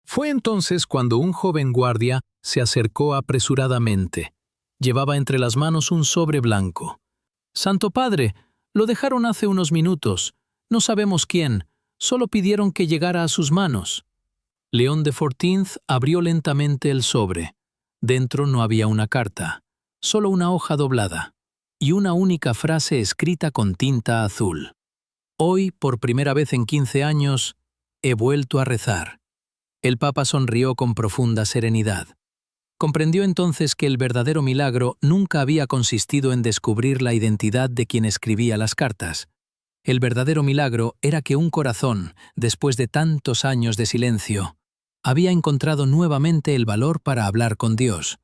Fue entonces cuando un joven guardia se acercó apresuradamente. Llevaba entre las manos un sobre blanco. «Santo Padre, lo dejaron hace unos minutos. No sabemos quién, solo pidieron que llegara a sus manos». León XIV abrió lentamente el sobre. Dentro no había una carta, solo una hoja doblada y una única frase escrita con tinta azul. «Hoy, por primera vez en 15 años, he vuelto a rezar». El Papa sonrió con profunda serenidad. Comprendió entonces que el verdadero milagro nunca había consistido en descubrir la identidad de quien escribía las cartas. El verdadero milagro era que un corazón, después de tantos años de silencio, había encontrado nuevamente el valor para hablar con Dios.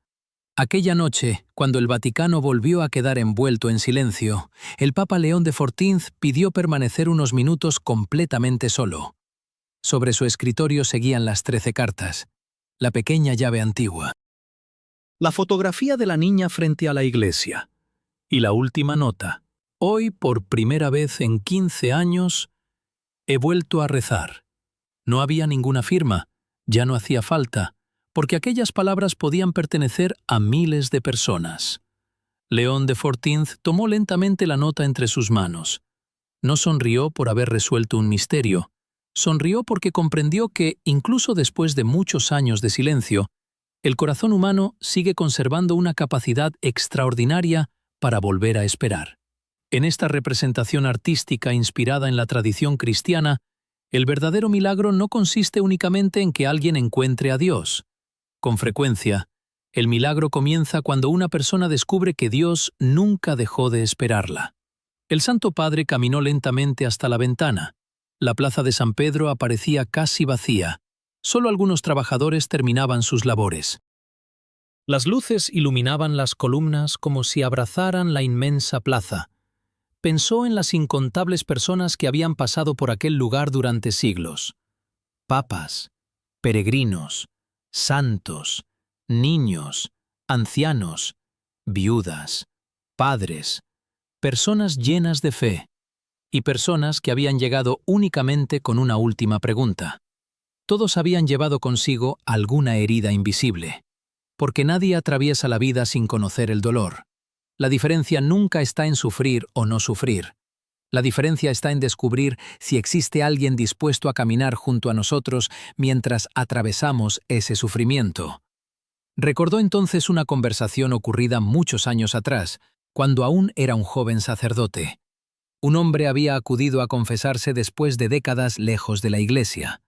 Aquella noche, cuando el Vaticano volvió a quedar envuelto en silencio, el Papa León XIV pidió permanecer unos minutos completamente solo. Sobre su escritorio seguían las 13 cartas, la pequeña llave antigua, la fotografía de la niña frente a la iglesia y la última nota: «Hoy, por primera vez en 15 años, he vuelto a rezar». No había ninguna firma, ya no hacía falta, porque aquellas palabras podían pertenecer a miles de personas. León XIV tomó lentamente la nota entre sus manos. No sonrió por haber resuelto un misterio. Sonrió porque comprendió que, incluso después de muchos años de silencio, el corazón humano sigue conservando una capacidad extraordinaria para volver a esperar. En esta representación artística inspirada en la tradición cristiana, el verdadero milagro no consiste únicamente en que alguien encuentre a Dios. Con frecuencia, el milagro comienza cuando una persona descubre que Dios nunca dejó de esperarla. El Santo Padre caminó lentamente hasta la ventana. La plaza de San Pedro aparecía casi vacía. Solo algunos trabajadores terminaban sus labores. Las luces iluminaban las columnas como si abrazaran la inmensa plaza. Pensó en las incontables personas que habían pasado por aquel lugar durante siglos. Papas, peregrinos, santos, niños, ancianos, viudas, padres, personas llenas de fe y personas que habían llegado únicamente con una última pregunta. Todos habían llevado consigo alguna herida invisible, porque nadie atraviesa la vida sin conocer el dolor. La diferencia nunca está en sufrir o no sufrir. La diferencia está en descubrir si existe alguien dispuesto a caminar junto a nosotros mientras atravesamos ese sufrimiento. Recordó entonces una conversación ocurrida muchos años atrás, cuando aún era un joven sacerdote. Un hombre había acudido a confesarse después de décadas lejos de la iglesia.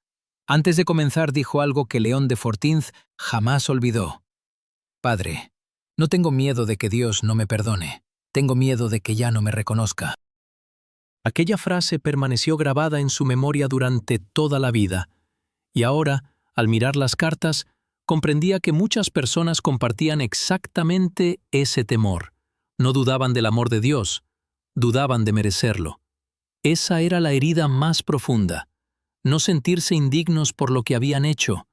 Antes de comenzar dijo algo que León de Fortinz jamás olvidó. «Padre, no tengo miedo de que Dios no me perdone, tengo miedo de que ya no me reconozca». Aquella frase permaneció grabada en su memoria durante toda la vida, y ahora, al mirar las cartas, comprendía que muchas personas compartían exactamente ese temor. No dudaban del amor de Dios, dudaban de merecerlo. Esa era la herida más profunda. No sentirse indignos por lo que habían hecho,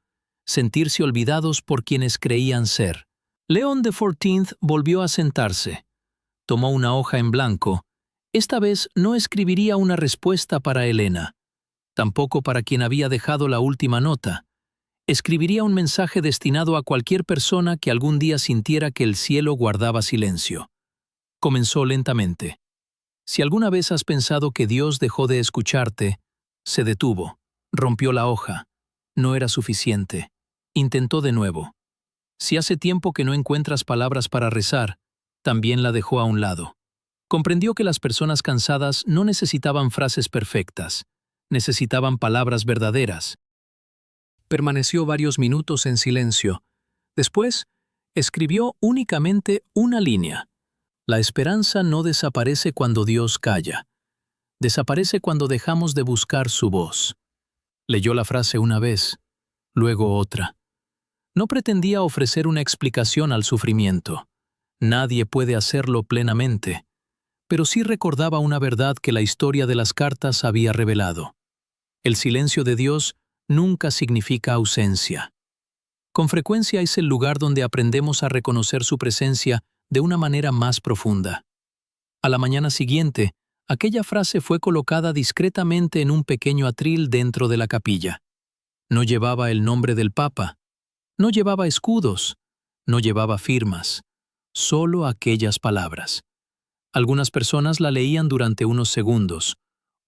sentirse olvidados por quienes creían ser. León de Fortinz volvió a sentarse. Tomó una hoja en blanco. Esta vez no escribiría una respuesta para Helena, tampoco para quien había dejado la última nota. Escribiría un mensaje destinado a cualquier persona que algún día sintiera que el cielo guardaba silencio. Comenzó lentamente. Si alguna vez has pensado que Dios dejó de escucharte, se detuvo, rompió la hoja. No era suficiente. Intentó de nuevo. Si hace tiempo que no encuentras palabras para rezar, también la dejó a un lado. Comprendió que las personas cansadas no necesitaban frases perfectas, necesitaban palabras verdaderas. Permaneció varios minutos en silencio. Después, escribió únicamente una línea. La esperanza no desaparece cuando Dios calla. Desaparece cuando dejamos de buscar su voz. Leyó la frase una vez, luego otra. No pretendía ofrecer una explicación al sufrimiento. Nadie puede hacerlo plenamente. Pero sí recordaba una verdad que la historia de las cartas había revelado. El silencio de Dios nunca significa ausencia. Con frecuencia es el lugar donde aprendemos a reconocer su presencia de una manera más profunda. A la mañana siguiente, aquella frase fue colocada discretamente en un pequeño atril dentro de la capilla. No llevaba el nombre del Papa, no llevaba escudos, no llevaba firmas, solo aquellas palabras. Algunas personas la leían durante unos segundos,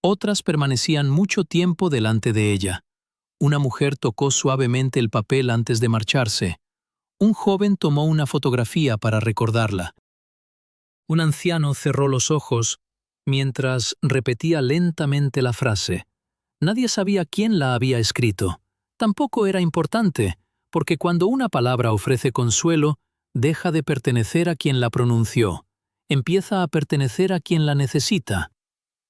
otras permanecían mucho tiempo delante de ella. Una mujer tocó suavemente el papel antes de marcharse. Un joven tomó una fotografía para recordarla. Un anciano cerró los ojos mientras repetía lentamente la frase. Nadie sabía quién la había escrito. Tampoco era importante, porque cuando una palabra ofrece consuelo, deja de pertenecer a quien la pronunció, empieza a pertenecer a quien la necesita.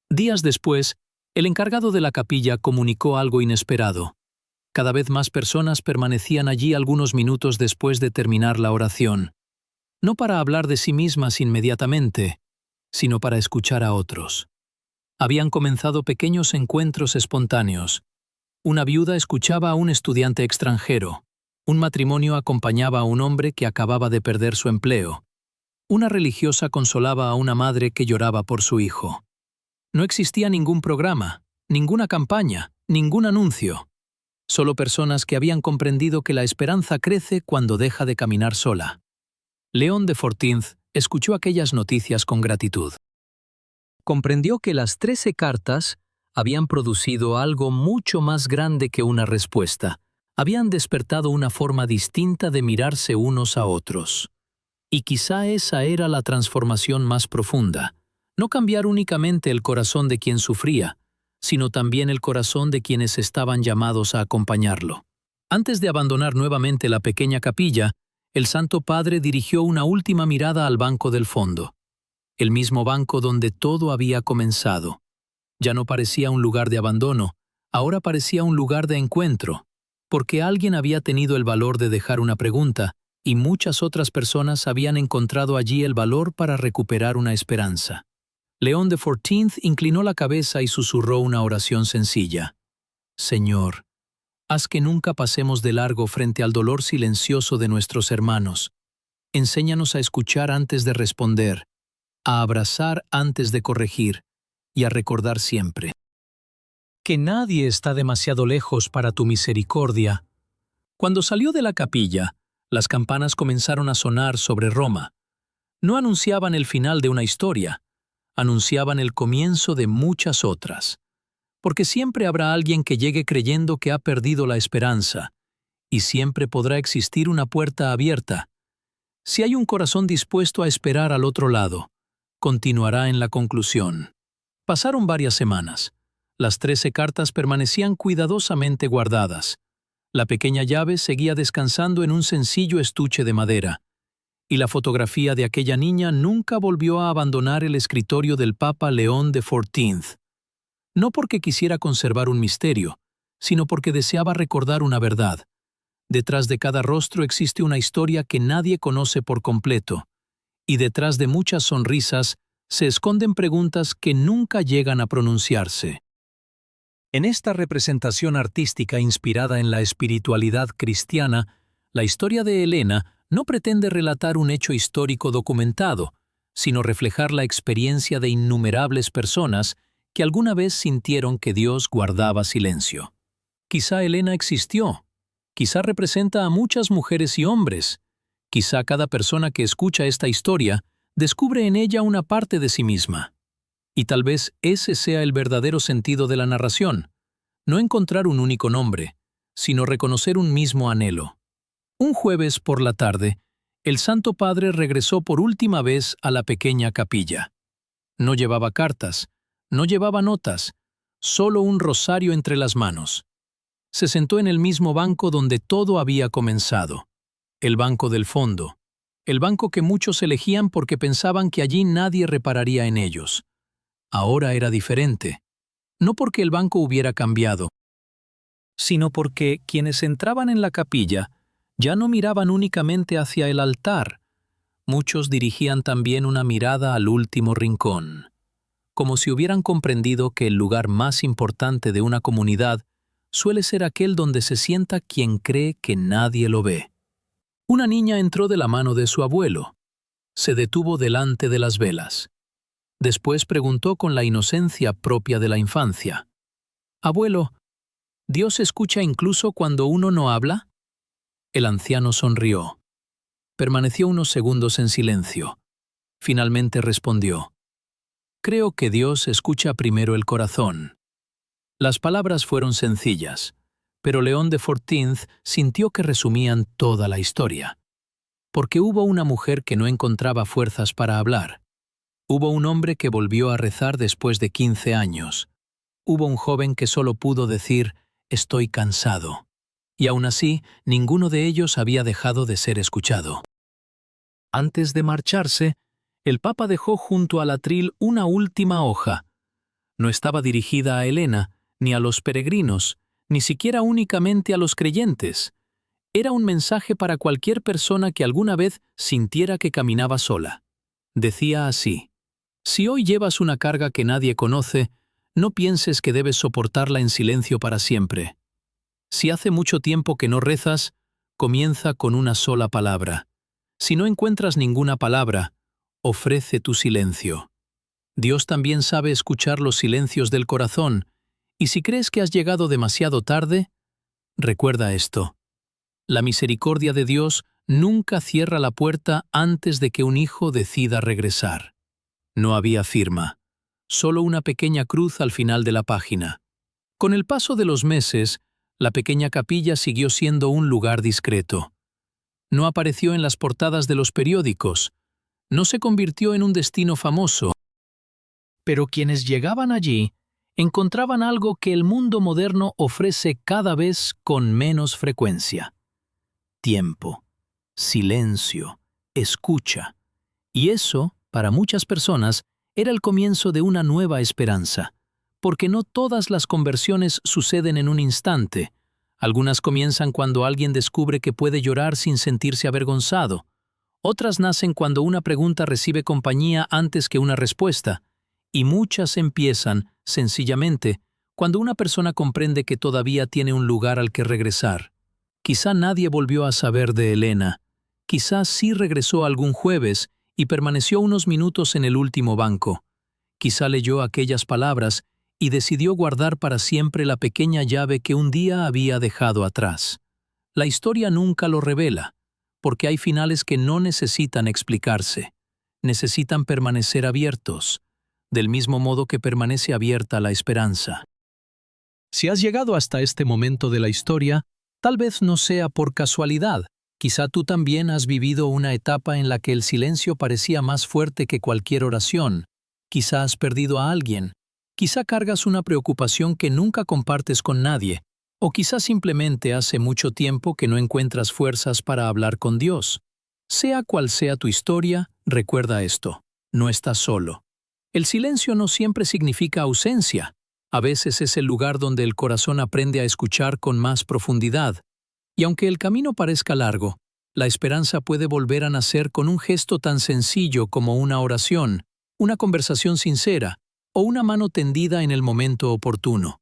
Días después, el encargado de la capilla comunicó algo inesperado. Cada vez más personas permanecían allí algunos minutos después de terminar la oración, no para hablar de sí mismas inmediatamente, sino para escuchar a otros. Habían comenzado pequeños encuentros espontáneos. Una viuda escuchaba a un estudiante extranjero. Un matrimonio acompañaba a un hombre que acababa de perder su empleo. Una religiosa consolaba a una madre que lloraba por su hijo. No existía ningún programa, ninguna campaña, ningún anuncio. Solo personas que habían comprendido que la esperanza crece cuando deja de caminar sola. León de Fortinz escuchó aquellas noticias con gratitud. Comprendió que las 13 cartas habían producido algo mucho más grande que una respuesta. Habían despertado una forma distinta de mirarse unos a otros. Y quizá esa era la transformación más profunda. No cambiar únicamente el corazón de quien sufría, sino también el corazón de quienes estaban llamados a acompañarlo. Antes de abandonar nuevamente la pequeña capilla, el Santo Padre dirigió una última mirada al banco del fondo. El mismo banco donde todo había comenzado. Ya no parecía un lugar de abandono, ahora parecía un lugar de encuentro, porque alguien había tenido el valor de dejar una pregunta y muchas otras personas habían encontrado allí el valor para recuperar una esperanza. León XIV inclinó la cabeza y susurró una oración sencilla. Señor, haz que nunca pasemos de largo frente al dolor silencioso de nuestros hermanos. Enséñanos a escuchar antes de responder, a abrazar antes de corregir y a recordar siempre que nadie está demasiado lejos para tu misericordia. Cuando salió de la capilla, las campanas comenzaron a sonar sobre Roma. No anunciaban el final de una historia, anunciaban el comienzo de muchas otras. Porque siempre habrá alguien que llegue creyendo que ha perdido la esperanza, y siempre podrá existir una puerta abierta. Si hay un corazón dispuesto a esperar al otro lado, continuará en la conclusión. Pasaron varias semanas. Las 13 cartas permanecían cuidadosamente guardadas. La pequeña llave seguía descansando en un sencillo estuche de madera, y la fotografía de aquella niña nunca volvió a abandonar el escritorio del Papa León XIV. No porque quisiera conservar un misterio, sino porque deseaba recordar una verdad. Detrás de cada rostro existe una historia que nadie conoce por completo, y detrás de muchas sonrisas se esconden preguntas que nunca llegan a pronunciarse. En esta representación artística inspirada en la espiritualidad cristiana, la historia de Elena no pretende relatar un hecho histórico documentado, sino reflejar la experiencia de innumerables personas que alguna vez sintieron que Dios guardaba silencio. Quizá Elena existió, quizá representa a muchas mujeres y hombres, quizá cada persona que escucha esta historia descubre en ella una parte de sí misma. Y tal vez ese sea el verdadero sentido de la narración, no encontrar un único nombre, sino reconocer un mismo anhelo. Un jueves por la tarde, el Santo Padre regresó por última vez a la pequeña capilla. No llevaba cartas, no llevaba notas, solo un rosario entre las manos. Se sentó en el mismo banco donde todo había comenzado, el banco del fondo, el banco que muchos elegían porque pensaban que allí nadie repararía en ellos. Ahora era diferente, no porque el banco hubiera cambiado, sino porque quienes entraban en la capilla ya no miraban únicamente hacia el altar, muchos dirigían también una mirada al último rincón, como si hubieran comprendido que el lugar más importante de una comunidad suele ser aquel donde se sienta quien cree que nadie lo ve. Una niña entró de la mano de su abuelo. Se detuvo delante de las velas. Después preguntó con la inocencia propia de la infancia: «Abuelo, ¿Dios escucha incluso cuando uno no habla?» El anciano sonrió. Permaneció unos segundos en silencio. Finalmente respondió: «Creo que Dios escucha primero el corazón». Las palabras fueron sencillas, pero León XIV sintió que resumían toda la historia. Porque hubo una mujer que no encontraba fuerzas para hablar. Hubo un hombre que volvió a rezar después de 15 años. Hubo un joven que solo pudo decir: «Estoy cansado». Y aún así, ninguno de ellos había dejado de ser escuchado. Antes de marcharse, el Papa dejó junto al atril una última hoja. No estaba dirigida a Elena, ni a los peregrinos, ni siquiera únicamente a los creyentes. Era un mensaje para cualquier persona que alguna vez sintiera que caminaba sola. Decía así: «Si hoy llevas una carga que nadie conoce, no pienses que debes soportarla en silencio para siempre. Si hace mucho tiempo que no rezas, comienza con una sola palabra. Si no encuentras ninguna palabra, ofrece tu silencio. Dios también sabe escuchar los silencios del corazón, y si crees que has llegado demasiado tarde, recuerda esto: la misericordia de Dios nunca cierra la puerta antes de que un hijo decida regresar». No había firma, solo una pequeña cruz al final de la página. Con el paso de los meses, la pequeña capilla siguió siendo un lugar discreto. No apareció en las portadas de los periódicos, no se convirtió en un destino famoso. Pero quienes llegaban allí encontraban algo que el mundo moderno ofrece cada vez con menos frecuencia: tiempo, silencio, escucha. Y eso, para muchas personas, era el comienzo de una nueva esperanza, porque no todas las conversiones suceden en un instante. Algunas comienzan cuando alguien descubre que puede llorar sin sentirse avergonzado. Otras nacen cuando una pregunta recibe compañía antes que una respuesta. Y muchas empiezan, sencillamente, cuando una persona comprende que todavía tiene un lugar al que regresar. Quizá nadie volvió a saber de Elena. Quizá sí regresó algún jueves y permaneció unos minutos en el último banco. Quizá leyó aquellas palabras y decidió guardar para siempre la pequeña llave que un día había dejado atrás. La historia nunca lo revela, porque hay finales que no necesitan explicarse. Necesitan permanecer abiertos, del mismo modo que permanece abierta la esperanza. Si has llegado hasta este momento de la historia, tal vez no sea por casualidad. Quizá tú también has vivido una etapa en la que el silencio parecía más fuerte que cualquier oración. Quizá has perdido a alguien. Quizá cargas una preocupación que nunca compartes con nadie. O quizá simplemente hace mucho tiempo que no encuentras fuerzas para hablar con Dios. Sea cual sea tu historia, recuerda esto: no estás solo. El silencio no siempre significa ausencia. A veces es el lugar donde el corazón aprende a escuchar con más profundidad. Y aunque el camino parezca largo, la esperanza puede volver a nacer con un gesto tan sencillo como una oración, una conversación sincera o una mano tendida en el momento oportuno.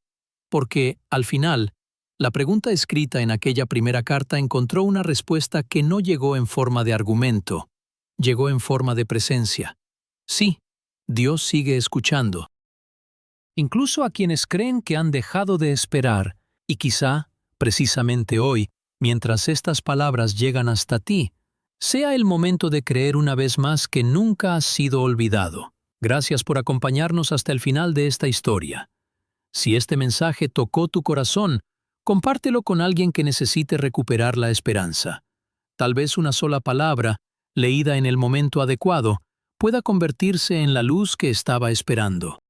Porque, al final, la pregunta escrita en aquella primera carta encontró una respuesta que no llegó en forma de argumento, llegó en forma de presencia. Sí, Dios sigue escuchando. Incluso a quienes creen que han dejado de esperar, y quizá, precisamente hoy, mientras estas palabras llegan hasta ti, sea el momento de creer una vez más que nunca has sido olvidado. Gracias por acompañarnos hasta el final de esta historia. Si este mensaje tocó tu corazón, compártelo con alguien que necesite recuperar la esperanza. Tal vez una sola palabra, leída en el momento adecuado, pueda convertirse en la luz que estaba esperando.